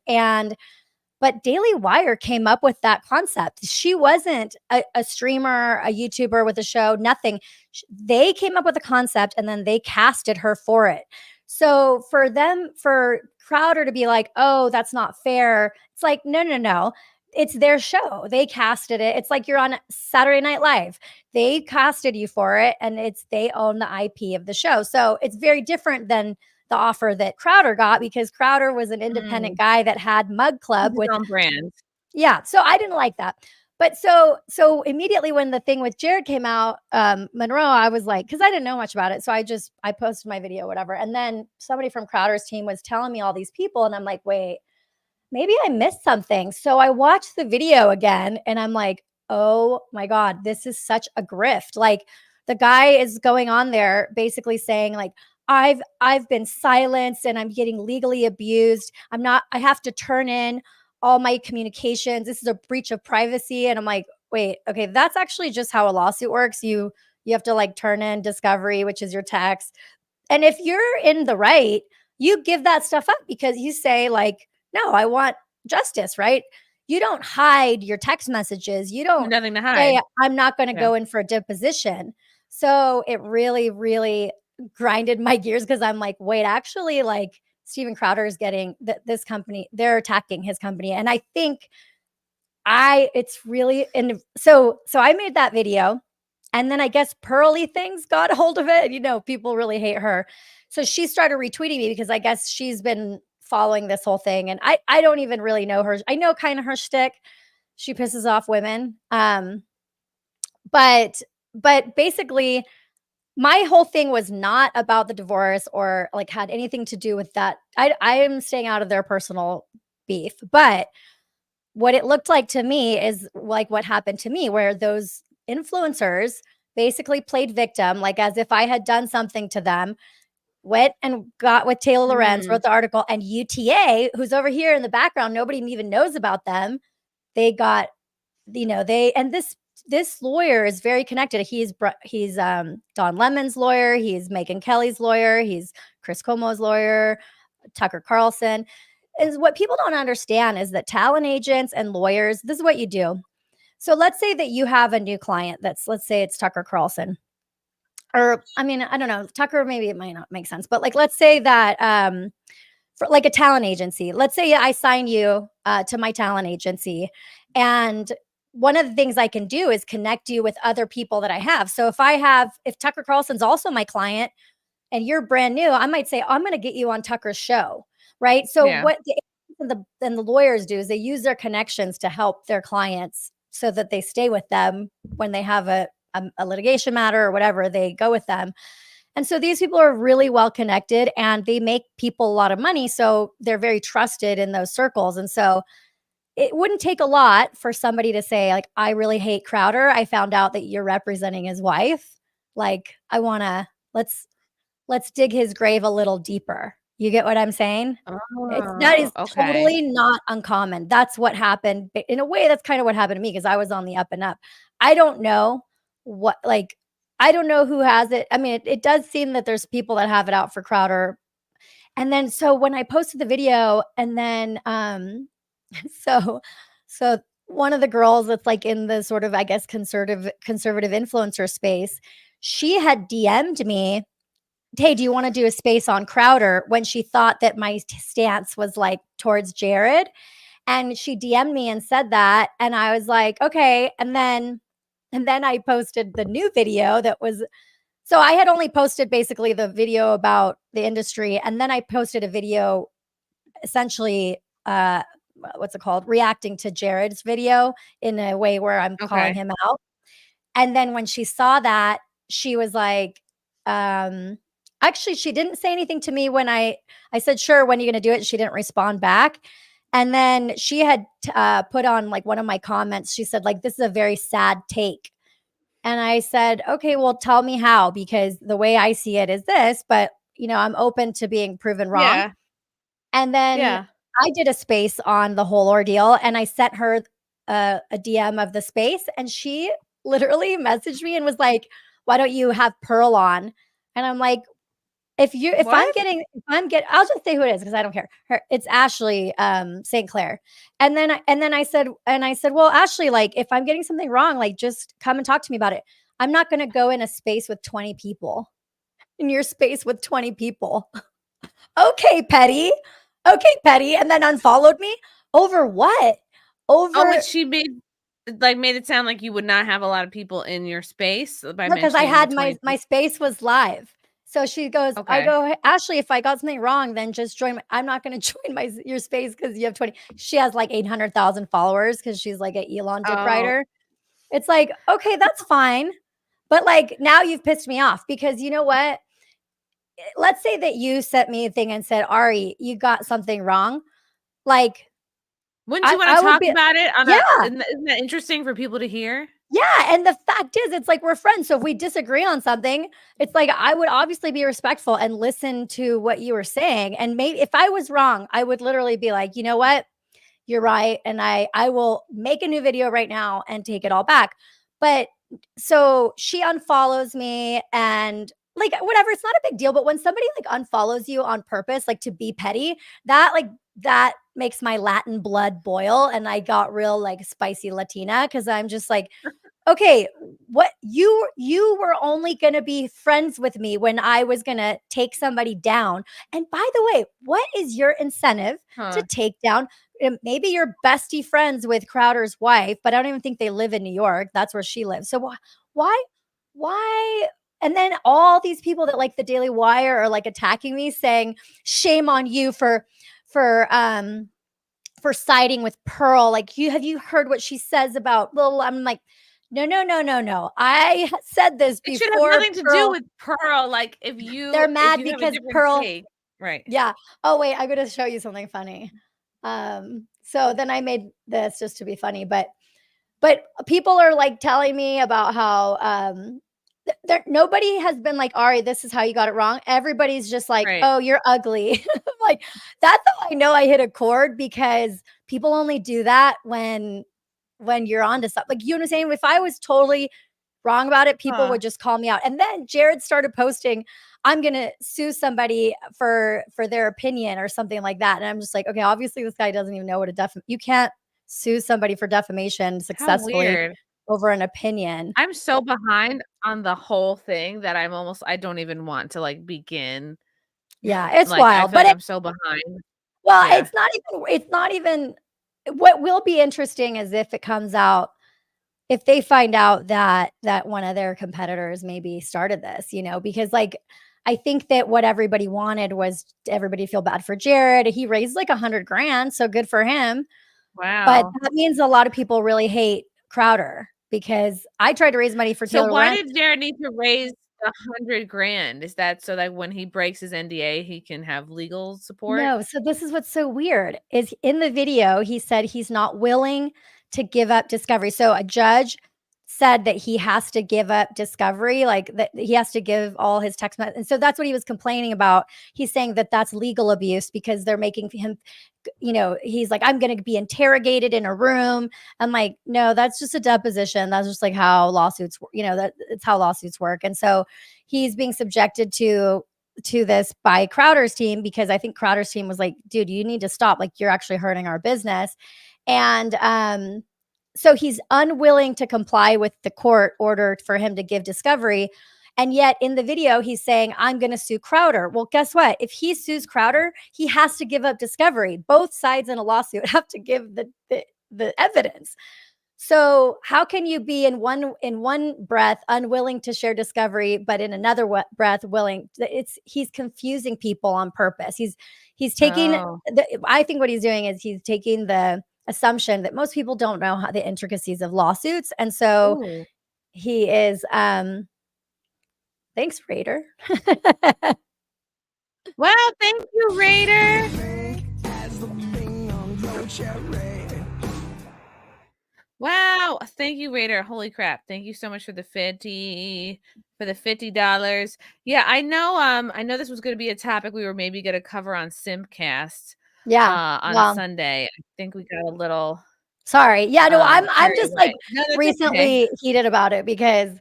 But Daily Wire came up with that concept. She wasn't a streamer, a YouTuber with a show, nothing. They came up with a concept and then they casted her for it. So for Crowder to be like, oh, that's not fair. It's like, no. It's their show. They casted it. It's like you're on Saturday Night Live. They casted you for it, and they own the IP of the show. So it's very different than the offer that Crowder got, because Crowder was an independent guy that had Mug Club with own brand. Yeah. So I didn't like that. But so immediately when the thing with Jared came out, Monroe, I was like, because I didn't know much about it. So I posted my video, whatever. And then somebody from Crowder's team was telling me all these people. And I'm like, wait, maybe I missed something. So I watched the video again and I'm like, oh my God, this is such a grift. Like, the guy is going on there basically saying like, I've been silenced and I'm getting legally abused. I have to turn in all my communications. This is a breach of privacy. And I'm like, wait, okay, that's actually just how a lawsuit works. You have to like turn in discovery, which is your text. And if you're in the right, you give that stuff up because you say like, no, I want justice, right? You don't hide your text messages. You don't nothing to hide. say, I'm not going to go in for a deposition. So it really, really grinded my gears, because I'm like, wait, actually, like Steven Crowder is getting this company, they're attacking his company. And I think it's really, and so I made that video, and then I guess Pearly Things got a hold of it. You know, people really hate her. So she started retweeting me because I guess she's been following this whole thing. And I don't even really know her. I know kind of her shtick. She pisses off women. But basically, my whole thing was not about the divorce or like had anything to do with that. I am staying out of their personal beef. But what it looked like to me is like what happened to me, where those influencers basically played victim, like as if I had done something to them, went and got with Taylor Lorenz, wrote the article, and UTA, who's over here in the background, nobody even knows about them. They got, and this lawyer is very connected. He's Don Lemon's lawyer. He's Megyn Kelly's lawyer. He's Chris Cuomo's lawyer, Tucker Carlson. Is what people don't understand is that talent agents and lawyers, this is what you do. So let's say that you have a new client let's say it's Tucker Carlson. Or, I mean, I don't know, Tucker, maybe it might not make sense, but like, let's say that for like a talent agency, let's say I sign you to my talent agency, and one of the things I can do is connect you with other people that I have. So if Tucker Carlson's also my client and you're brand new, I might say, oh, I'm going to get you on Tucker's show, right? So what the lawyers do is they use their connections to help their clients so that they stay with them when they have a litigation matter or whatever, they go with them. And so these people are really well connected and they make people a lot of money. So they're very trusted in those circles. And so it wouldn't take a lot for somebody to say, like, I really hate Crowder. I found out that you're representing his wife. Like, I want to, let's dig his grave a little deeper. You get what I'm saying? That is totally not uncommon. That's what happened. In a way, that's kind of what happened to me, because I was on the up and up. I don't know I don't know who has it. I mean, it does seem that there's people that have it out for Crowder. And then, so when I posted the video, and then, so So one of the girls that's like in the sort of, I guess, conservative influencer space, she had DM'd me, hey, do you want to do a space on Crowder, when she thought that my stance was like towards Jared. And she DM'd me and said that. And I was like, okay. And then I posted the new video that was, so I had only posted basically the video about the industry. And then I posted a video essentially, what's it called? Reacting to Jared's video in a way where I'm calling him out. And then when she saw that, she was like, actually, she didn't say anything to me when I said, sure, when are you going to do it? She didn't respond back. And then she had put on like one of my comments. She said, like, this is a very sad take. And I said, okay, well, tell me how, because the way I see it is this, but you know, I'm open to being proven wrong. Yeah. And then I did a space on the whole ordeal, and I sent her a DM of the space, and she literally messaged me and was like, why don't you have Pearl on? And I'm like, I'll just say who it is because I don't care. It's Ashley St. Clair. And then I said, well, Ashley, like if I'm getting something wrong, like just come and talk to me about it. I'm not going to go in a space with 20 people. In your space with 20 people. Okay, petty. And then unfollowed me over what? But she made it sound like you would not have a lot of people in your space because I had my space was live. So she goes, I go, Ashley, if I got something wrong, then just join. I'm not going to join your space because you have 20. She has like 800,000 followers because she's like an Elon dick rider. It's like, okay, that's fine. But like now you've pissed me off because you know what? Let's say that you sent me a thing and said, Ari, you got something wrong. Like, wouldn't you want to talk about it? Isn't that interesting for people to hear? Yeah. And the fact is, it's like we're friends. So if we disagree on something, it's like I would obviously be respectful and listen to what you were saying. And maybe if I was wrong, I would literally be like, you know what? You're right. And I will make a new video right now and take it all back. But so she unfollows me and like whatever, it's not a big deal. But when somebody like unfollows you on purpose, like to be petty, that makes my Latin blood boil. And I got real like spicy Latina because I'm just like, okay, what you were only going to be friends with me when I was going to take somebody down. And by the way, what is your incentive to take down? Maybe you're bestie friends with Crowder's wife, but I don't even think they live in New York. That's where she lives. So why? And then all these people that like the Daily Wire are like attacking me saying, shame on you for siding with Pearl. Like have you heard what she says about, well, I'm like, no. I said this before. It should have nothing to do with Pearl. Like they're mad because Pearl. Take, right. Yeah. Oh, wait, I'm going to show you something funny. So then I made this just to be funny, but people are like telling me about how, nobody has been like, Ari, this is how you got it wrong. Everybody's just like, oh, you're ugly. Like that's how I know I hit a chord because people only do that when you're onto something. Like, you know what I'm saying? If I was totally wrong about it, people would just call me out. And then Jared started posting, I'm going to sue somebody for their opinion or something like that. And I'm just like, okay, obviously this guy doesn't even know what you can't sue somebody for defamation successfully over an opinion. I'm so behind on the whole thing that I don't even want to like begin. Yeah, it's wild, but I'm so behind. Well, it's not even what will be interesting is if it comes out, if they find out that one of their competitors maybe started this, you know, because like I think that what everybody wanted was everybody feel bad for Jared. He raised like $100,000, so good for him. Wow. But that means a lot of people really hate Crowder because I tried to raise money for Taylor. So why did Jared need to raise $100,000? Is that so that when he breaks his NDA, he can have legal support? No. So this is what's so weird is in the video, he said he's not willing to give up discovery. So a judge said that he has to give up discovery, like that he has to give all his text messages. And so that's what he was complaining about. He's saying that that's legal abuse because they're making him, you know, he's like, I'm going to be interrogated in a room. I'm like, no, that's just a deposition. That's just like how lawsuits, you know, it's how lawsuits work. And so he's being subjected to this by Crowder's team because I think Crowder's team was like, dude, you need to stop. Like, you're actually hurting our business. And so he's unwilling to comply with the court order for him to give discovery. And yet in the video, he's saying, I'm going to sue Crowder. Well, guess what? If he sues Crowder, he has to give up discovery. Both sides in a lawsuit have to give the evidence. So how can you be in one breath unwilling to share discovery, but in another breath willing? He's confusing people on purpose. He's taking. I think what he's doing is he's taking the assumption that most people don't know how the intricacies of lawsuits, and so he is. Thanks, Raider. Wow, thank you, Raider. Wow, thank you, Raider. Holy crap. Thank you so much for the $50. Yeah, I know this was going to be a topic we were maybe going to cover on Simcast. Yeah. On Sunday. I think we got a little sorry. Yeah, no, I'm just away. like No, that's recently okay. heated about it because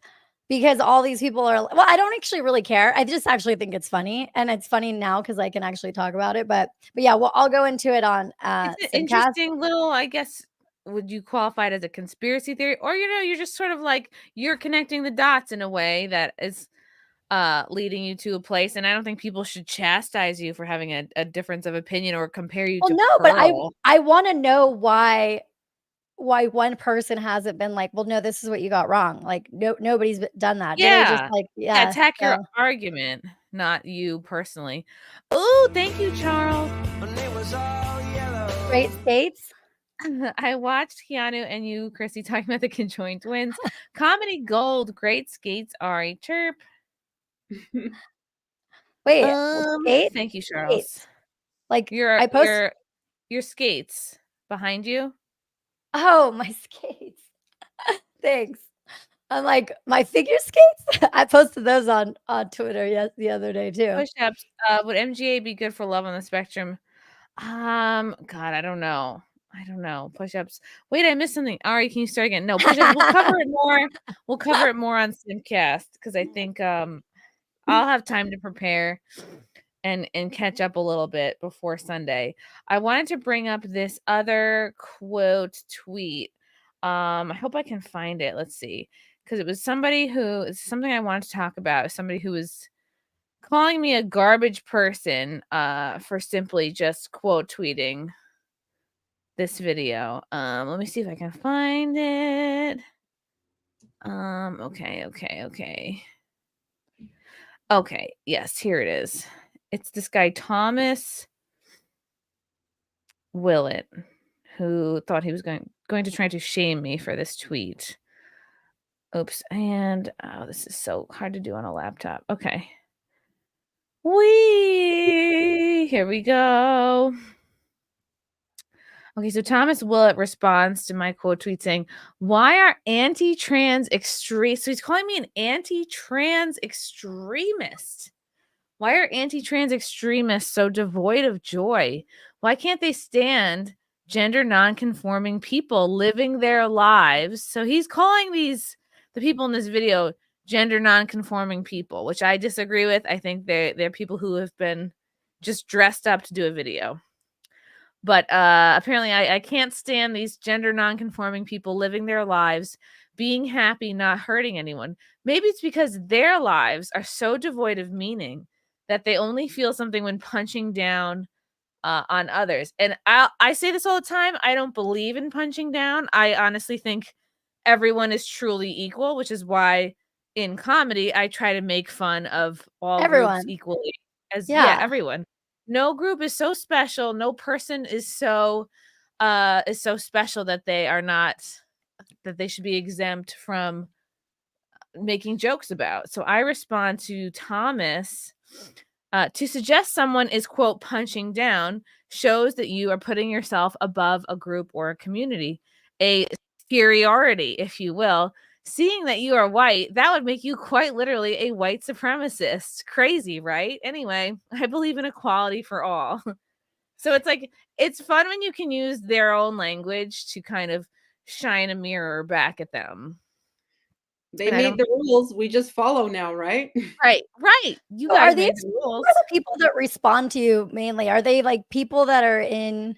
all these people are, well, I don't actually really care. I just actually think it's funny, and it's funny now because I can actually talk about it. But yeah, well, I'll go into it on It's an Simcast. interesting little, I guess, would you qualify it as a conspiracy theory? Or, you're just sort of like, you're connecting the dots in a way that is leading you to a place. And I don't think people should chastise you for having a difference of opinion or compare you to no, but Pearl. I want to know why one person hasn't been like, well, no, this is what you got wrong. Like, nobody's done that. Yeah. They're just like, yeah, attack your argument, not you personally. Oh, thank you, Charles. Great States. I watched Keanu and you, Chrissy, talking about the conjoined twins. Comedy gold. Great skates, Ari. Chirp. Wait, skates? Thank you, Charles. Skates. Like, your skates behind you. Oh, my skates. Thanks. I'm like, my figure skates? I posted those on Twitter the other day too. Push-ups. Would MGA be good for love on the spectrum? God, I don't know. Push-ups. Wait, I missed something. Ari, can you start again? No, push-ups. We'll cover it more. We'll cover it more on Simcast because I think I'll have time to prepare and catch up a little bit before Sunday. I wanted to bring up this other quote tweet. I hope I can find it. Let's see. Because it was it's something I wanted to talk about. Somebody who was calling me a garbage person for simply just quote tweeting this video. Let me see if I can find it. Okay, yes, here it is. It's this guy, Thomas Willett, who thought he was going to try to shame me for this tweet. Oops. And this is so hard to do on a laptop. Okay. Here we go. Okay, so Thomas Willett responds to my quote tweet saying, why are anti-trans extremists? So he's calling me an anti-trans extremist. Why are anti-trans extremists so devoid of joy? Why can't they stand gender non-conforming people living their lives? So he's calling the people in this video gender non-conforming people, which I disagree with. I think they're people who have been just dressed up to do a video. But apparently I can't stand these gender non-conforming people living their lives, being happy, not hurting anyone. Maybe it's because their lives are so devoid of meaning that they only feel something when punching down on others. And I say this all the time. I don't believe in punching down. I honestly think everyone is truly equal, which is why in comedy I try to make fun of all groups equally. Everyone. No group is so special. No person is so special that they should be exempt from making jokes about. So I respond to Thomas to suggest someone is, quote, punching down shows that you are putting yourself above a group or a community, a superiority, if you will. Seeing that you are white, that would make you quite literally a white supremacist. Crazy, right? Anyway, I believe in equality for all. So it's like, it's fun when you can use their own language to kind of shine a mirror back at them. They made the rules. We just follow now, right? Right. You guys made the rules. Who are the people that respond to you mainly? Are they like people that are in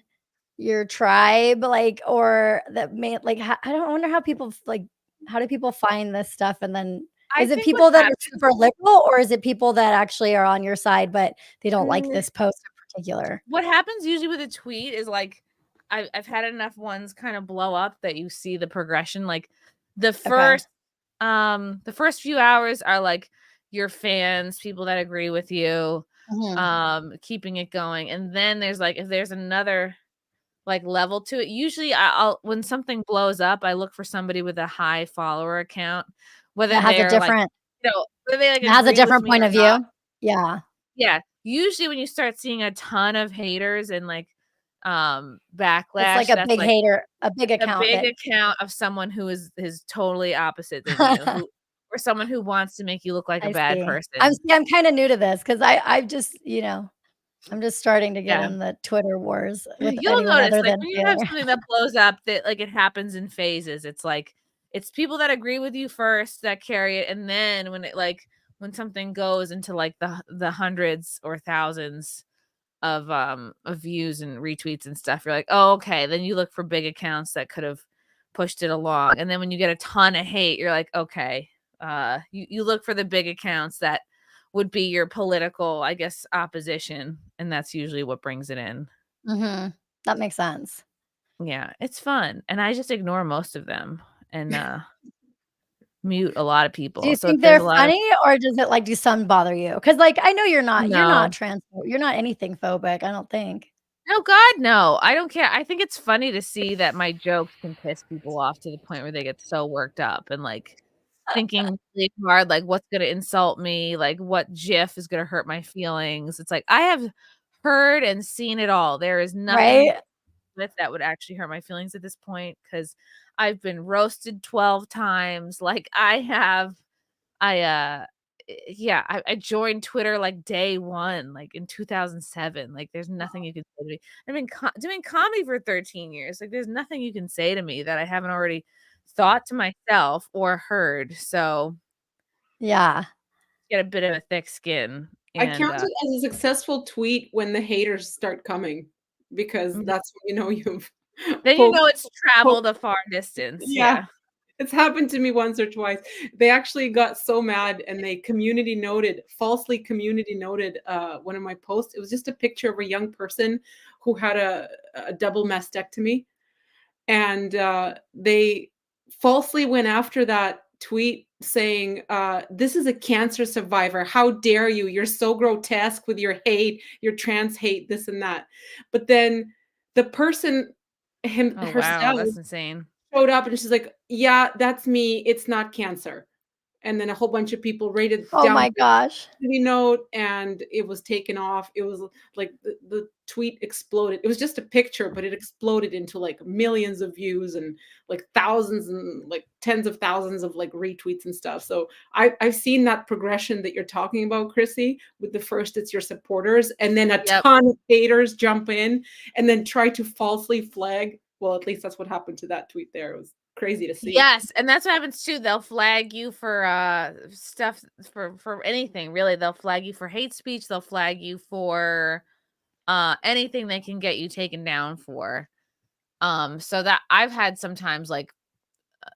your tribe, like, or that may like I don't wonder how people like how do people find this stuff, and then I is it think people what that are happens super liberal, or is it people that actually are on your side but they don't like Mm. this post in particular? What happens usually with a tweet is like I've had enough ones kind of blow up that you see the progression. Like the first few hours are like your fans, people that agree with you, keeping it going. And then there's like if there's another like level to it, usually I'll when something blows up, I look for somebody with a high follower account, whether That has a they're like, different whether they like has a agree with different me point or of not. view. Yeah. Yeah, usually when you start seeing a ton of haters and like It's like backlash, a that's big like hater, a big a account big that account of someone who is totally opposite than you, who or someone who wants to make you look like a I bad see. person. I'm kind of new to this because I've just, I'm just starting to get Yeah. in the Twitter wars with You'll anyone notice, other like, than when you have Taylor. something that blows up that, like, it happens in phases. It's like it's people that agree with you first that carry it, and then when something goes into, like, the hundreds or thousands of views and retweets and stuff, you're like, "Oh, okay." Then you look for big accounts that could have pushed it along, and then when you get a ton of hate, you're like, "Okay." You look for the big accounts that would be your political, I guess, opposition, and that's usually what brings it in. That makes sense. Yeah, it's fun, and I just ignore most of them and, mute a lot of Do you people, so if think there's they're a lot of funny, or does it, like, do some bother you? Because, like, I know you're not No. you're not anything phobic, I don't think. No, God, no, I don't care. I think it's funny to see that my jokes can piss people off to the point where they get so worked up and, like, thinking really hard, like, what's gonna insult me, like, what GIF is gonna hurt my feelings. It's like, I have heard and seen it all. There is nothing Right? with that would actually hurt my feelings at this point because 'cause I've been roasted 12 times, like, I joined Twitter, like, day 1, like, in 2007, like, there's nothing you can say to me. I've been doing comedy for 13 years, like, there's nothing you can say to me that I haven't already thought to myself or heard, so Yeah. get a bit of a thick skin, I and, count it as a successful tweet when the haters start coming, because Mhm. that's when you know you've Then you poked know it's poked traveled a far distance, yeah. yeah. It's happened to me once or twice. They actually got so mad and they falsely community noted one of my posts. It was just a picture of a young person who had a double mastectomy. And they falsely went after that tweet saying, this is a cancer survivor. How dare you? You're so grotesque with your hate, your trans hate, this and that. But then the person Oh, wow, herself that's insane. showed up and she's like, "Yeah, that's me. It's not cancer." And then a whole bunch of people rated Oh down my gosh. the note, and it was taken off. It was like the tweet exploded. It was just a picture, but it exploded into like millions of views and like thousands and like tens of thousands of like retweets and stuff. So I've seen that progression that you're talking about, Chrissy, with the first it's your supporters, and then a Yep. ton of haters jump in and then try to falsely flag. Well, at least that's what happened to that tweet there. It was crazy to see. Yes, and that's what happens too. They'll flag you for stuff for anything, really. They'll flag you for hate speech, they'll flag you for anything they can get you taken down for. So that I've had sometimes like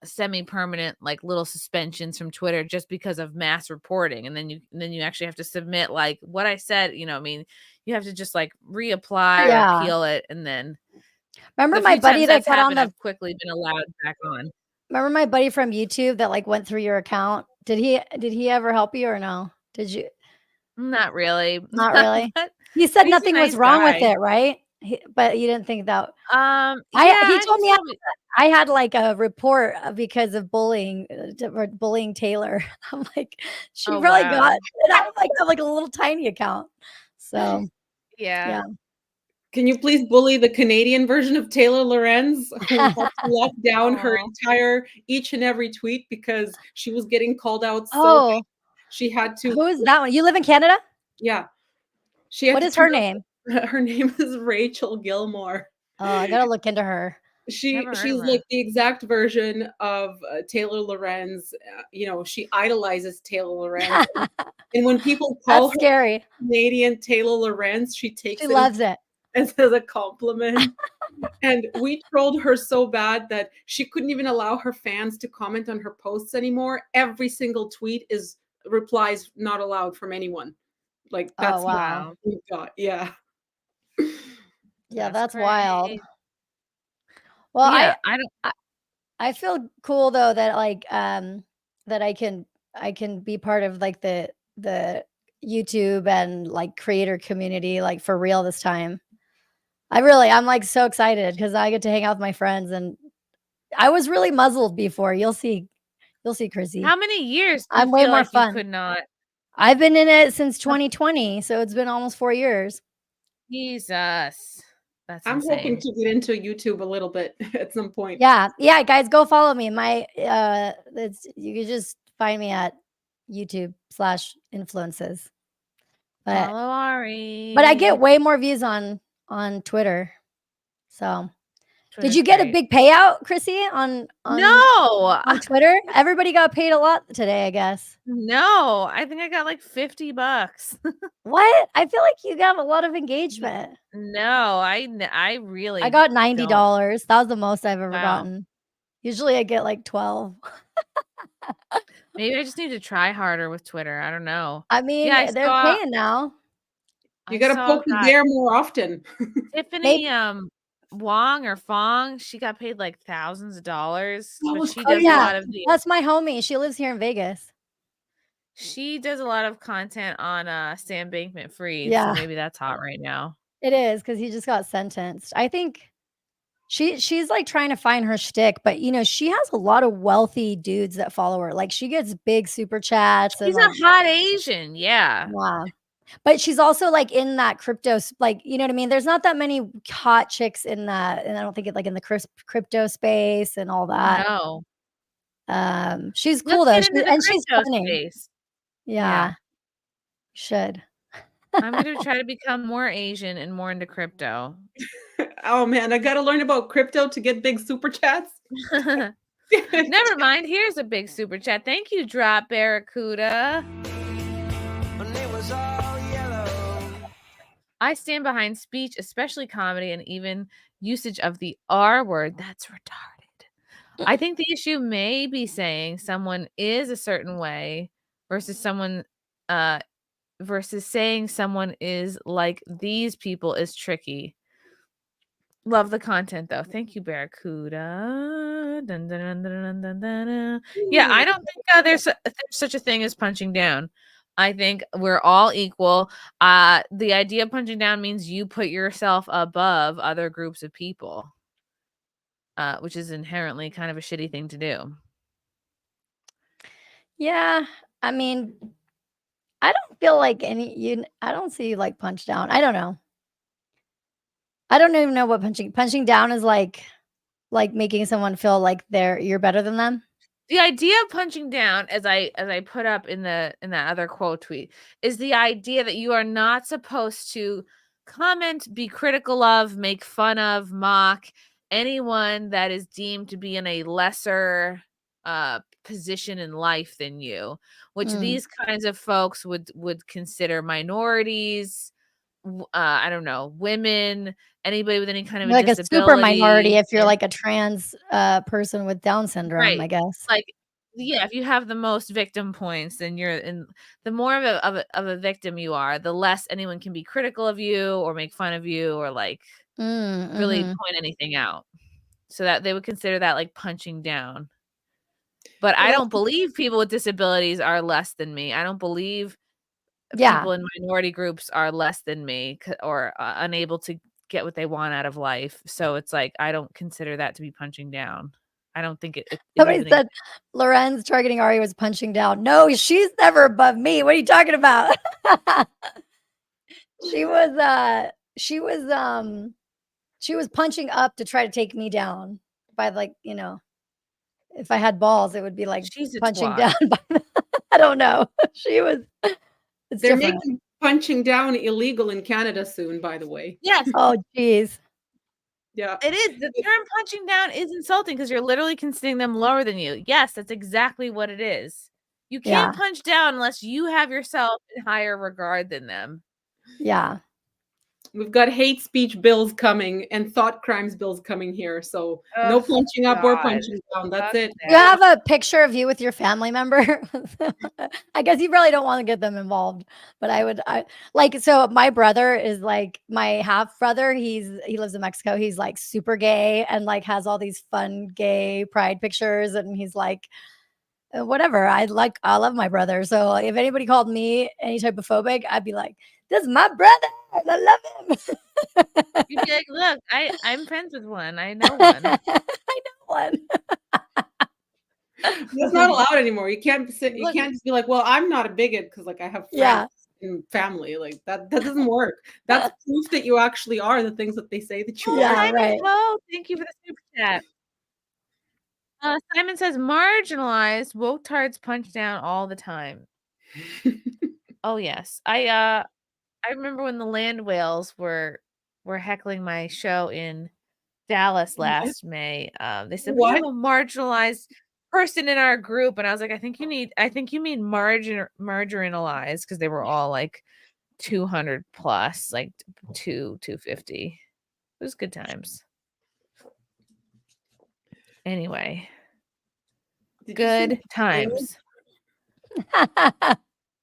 semi-permanent like little suspensions from Twitter just because of mass reporting, and then you actually have to submit like what I said, I mean, you have to just like reapply or Yeah. appeal it, and then Remember the my few buddy times that's that's had on happened, the I've quickly been allowed back on. Remember my buddy from YouTube that, like, went through your account? Did he ever help you or no? Did you Not really. Not really? But He said he's a nothing was nice wrong with guy. it, right? But you didn't think that he Yeah, told he's me probably I had, like, a report, because of bullying, for bullying Taylor. I'm like, "She Oh, probably got" wow. and I was like, "I have, like, a little tiny account." So, Yeah. yeah. Can you please bully the Canadian version of Taylor Lorenz, who had to lock down her Aw. entire each and every tweet because she was getting called out so bad. Oh, She had to who is that one? You live in Canada? Yeah. She had What to is her turn name? her name is Rachel Gilmore. Oh, I gotta look into her. Never heard She's of like her. the exact version of Taylor Lorenz. She idolizes Taylor Lorenz. And when people call That's her scary. Canadian Taylor Lorenz, she takes She it loves it. as a compliment. And we trolled her so bad that she couldn't even allow her fans to comment on her posts anymore. Every single tweet is replies not allowed from anyone. Like that's Oh wow. what we got. Yeah. Yeah, that's wild. Well, Yeah, I don't. I feel cool though that like that I can be part of like the YouTube and like creator community like for real this time. I'm like so excited because I get to hang out with my friends, and I was really muzzled before. You'll see, Chrissy. How many years? Do I'm you way feel more like fun. You could not. I've been in it since 2020, so it's been almost 4 years. Jesus, that's I'm insane. hoping to get into YouTube a little bit at some point. Yeah, guys, go follow me. My you can just find me at YouTube/influences. Follow Ari. But I get way more views on Twitter. So, did you get a big payout, Chrissy, on Twitter? Everybody got paid a lot today, I guess. No, I think I got like $50. What? I feel like you got a lot of engagement. No, I really. I got $90. That was the most I've ever Wow. gotten. Usually I get like 12. Maybe I just need to try harder with Twitter. I don't know. I mean, Yeah, they're paying now. You got to poke the bear more often. Tiffany Wong or Fong, she got paid like thousands of dollars. That But was she crazy. does a lot of the. That's my homie. She lives here in Vegas. She does a lot of content on Sam Bankman-Fried. Yeah. So maybe that's hot right now. It is because he just got sentenced. I think she's like trying to find her shtick, but you know, she has a lot of wealthy dudes that follow her. Like she gets big super chats. She's and, a hot Asian. Yeah. Wow. But she's also like in that crypto, like, you know what I mean? There's not that many hot chicks in that. And I don't think it like in the crypto space and all that. No. She's cool though. She's funny. Space. Yeah. Should. I'm going to try to become more Asian and more into crypto. Oh man, I got to learn about crypto to get big super chats. Never mind. Here's a big super chat. Thank you, Drop Barracuda. I stand behind speech, especially comedy, and even usage of the R word. That's retarded. I think the issue may be saying someone is a certain way versus saying someone is like these people is tricky. Love the content though. Thank you, Barracuda. Dun, dun, dun, dun, dun, dun, dun. Yeah, I don't think there's such a thing as punching down. I think we're all equal. The idea of punching down means you put yourself above other groups of people, which is inherently kind of a shitty thing to do. Yeah, I mean, I don't feel like I don't see like punch down. I don't know. I don't even know what punching down is like making someone feel like you're better than them. The idea of punching down, as I put up in that other quote tweet, is the idea that you are not supposed to comment, be critical of, make fun of, mock anyone that is deemed to be in a lesser position in life than you, which these kinds of folks would consider minorities, I don't know, women, anybody with any kind of like a disability. A super minority if you're like a trans person with Down syndrome, right. I guess. Like, yeah, if you have the most victim points, then you're in the more of a victim you are, the less anyone can be critical of you or make fun of you or like really point anything out. So that they would consider that like punching down. But I don't believe people with disabilities are less than me. I don't believe people in minority groups are less than me or unable to get what they want out of life. So it's like, I don't consider that to be punching down. I don't think it Somebody said Lorenz targeting Ari was punching down. No, she's never above me. What are you talking about? She was punching up to try to take me down by like, you know, if I had balls, it would be like punching down. I don't know. They're making punching down illegal in Canada soon, by the way. Yes. Oh, geez. Yeah. It is. The term punching down is insulting because you're literally considering them lower than you. Yes, that's exactly what it is. You can't punch down unless you have yourself in higher regard than them. Yeah. We've got hate speech bills coming and thought crimes bills coming here. So no Oh, punching up or God. punching down. That's Fuck it. You have a picture of you with your family member. I guess you probably don't want to get them involved, but I like, so my brother is like my half brother. He lives in Mexico. He's like super gay and like has all these fun gay pride pictures. And he's like, whatever. I love my brother. So if anybody called me any type of phobic, I'd be like, this is my brother. I love him. You'd be like, look, I'm friends with one. I know one. I know one. That's not allowed anymore. You can't you can't just be like, well, I'm not a bigot because like I have friends and family. Like that doesn't work. That's proof that you actually are the things that they say that you are. Yeah, right. Oh, thank you for the super chat. Simon says marginalized woke tards punch down all the time. Oh yes. I remember when the land whales were heckling my show in Dallas last May. They said we have a marginalized person in our group, and I was like, I think you mean marginalized, because they were all like 200 plus, like 250. It was good times. Anyway, good times.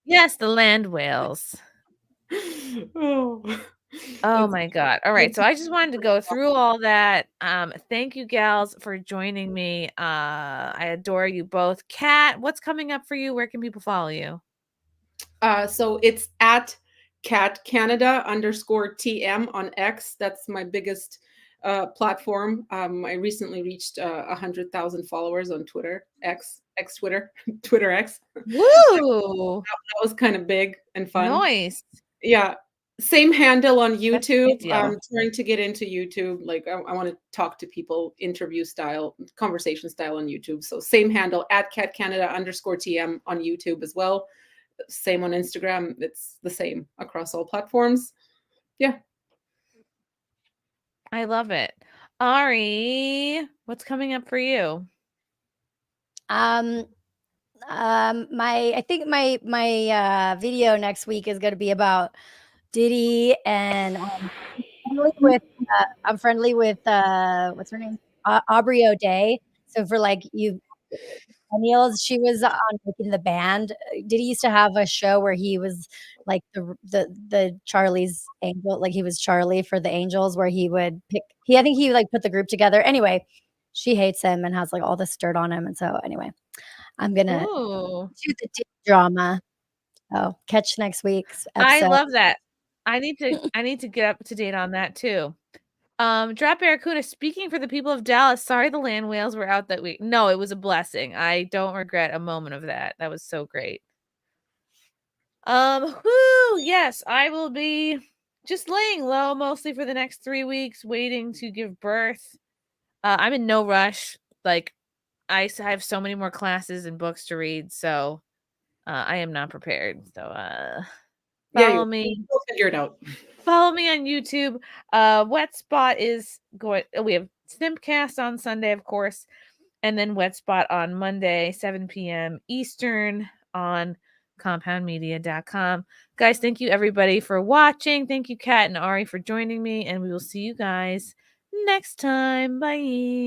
Yes, the land whales. Oh my God. All right. So I just wanted to go through all that. Thank you, gals, for joining me. I adore you both. Kat, what's coming up for you? Where can people follow you? So it's at Cat Canada _TM on X. That's my biggest platform. I recently reached 100,000 followers on Twitter, Twitter X. Woo! That was kind of big and fun. Nice. Yeah. Same handle on YouTube. big deal. I'm trying to get into YouTube. Like I want to talk to people, interview style, conversation style on YouTube. So same handle at Cat Canada _TM on YouTube as well. Same on Instagram. It's the same across all platforms. Yeah. I love it. Ari, what's coming up for you? I think my video next week is going to be about Diddy, and I'm friendly with what's her name, Aubrey O'Day. So for like you millennials, she was on Making the Band. Diddy used to have a show where he was like the Charlie's angel, like he was Charlie for the Angels, where he would pick. I think he like put the group together. Anyway, she hates him and has like all this dirt on him, and so anyway, I'm gonna do the Diddy drama. Oh, catch next week's episode. I love that. I need to get up to date on that too. Drop Barracuda, speaking for the people of Dallas, sorry the land whales were out that week. No, it was a blessing. I don't regret a moment of that. That was so great. Yes, I will be just laying low mostly for the next 3 weeks, waiting to give birth. I'm in no rush. Like, I have so many more classes and books to read, so I am not prepared. So follow me. We'll figure it out. Follow me on YouTube. Wet Spot is going. We have Snimpcast on Sunday, of course, and then Wet Spot on Monday, 7 p.m. Eastern on compoundmedia.com. Guys, thank you everybody for watching. Thank you, Kat and Ari, for joining me, and we will see you guys next time. Bye.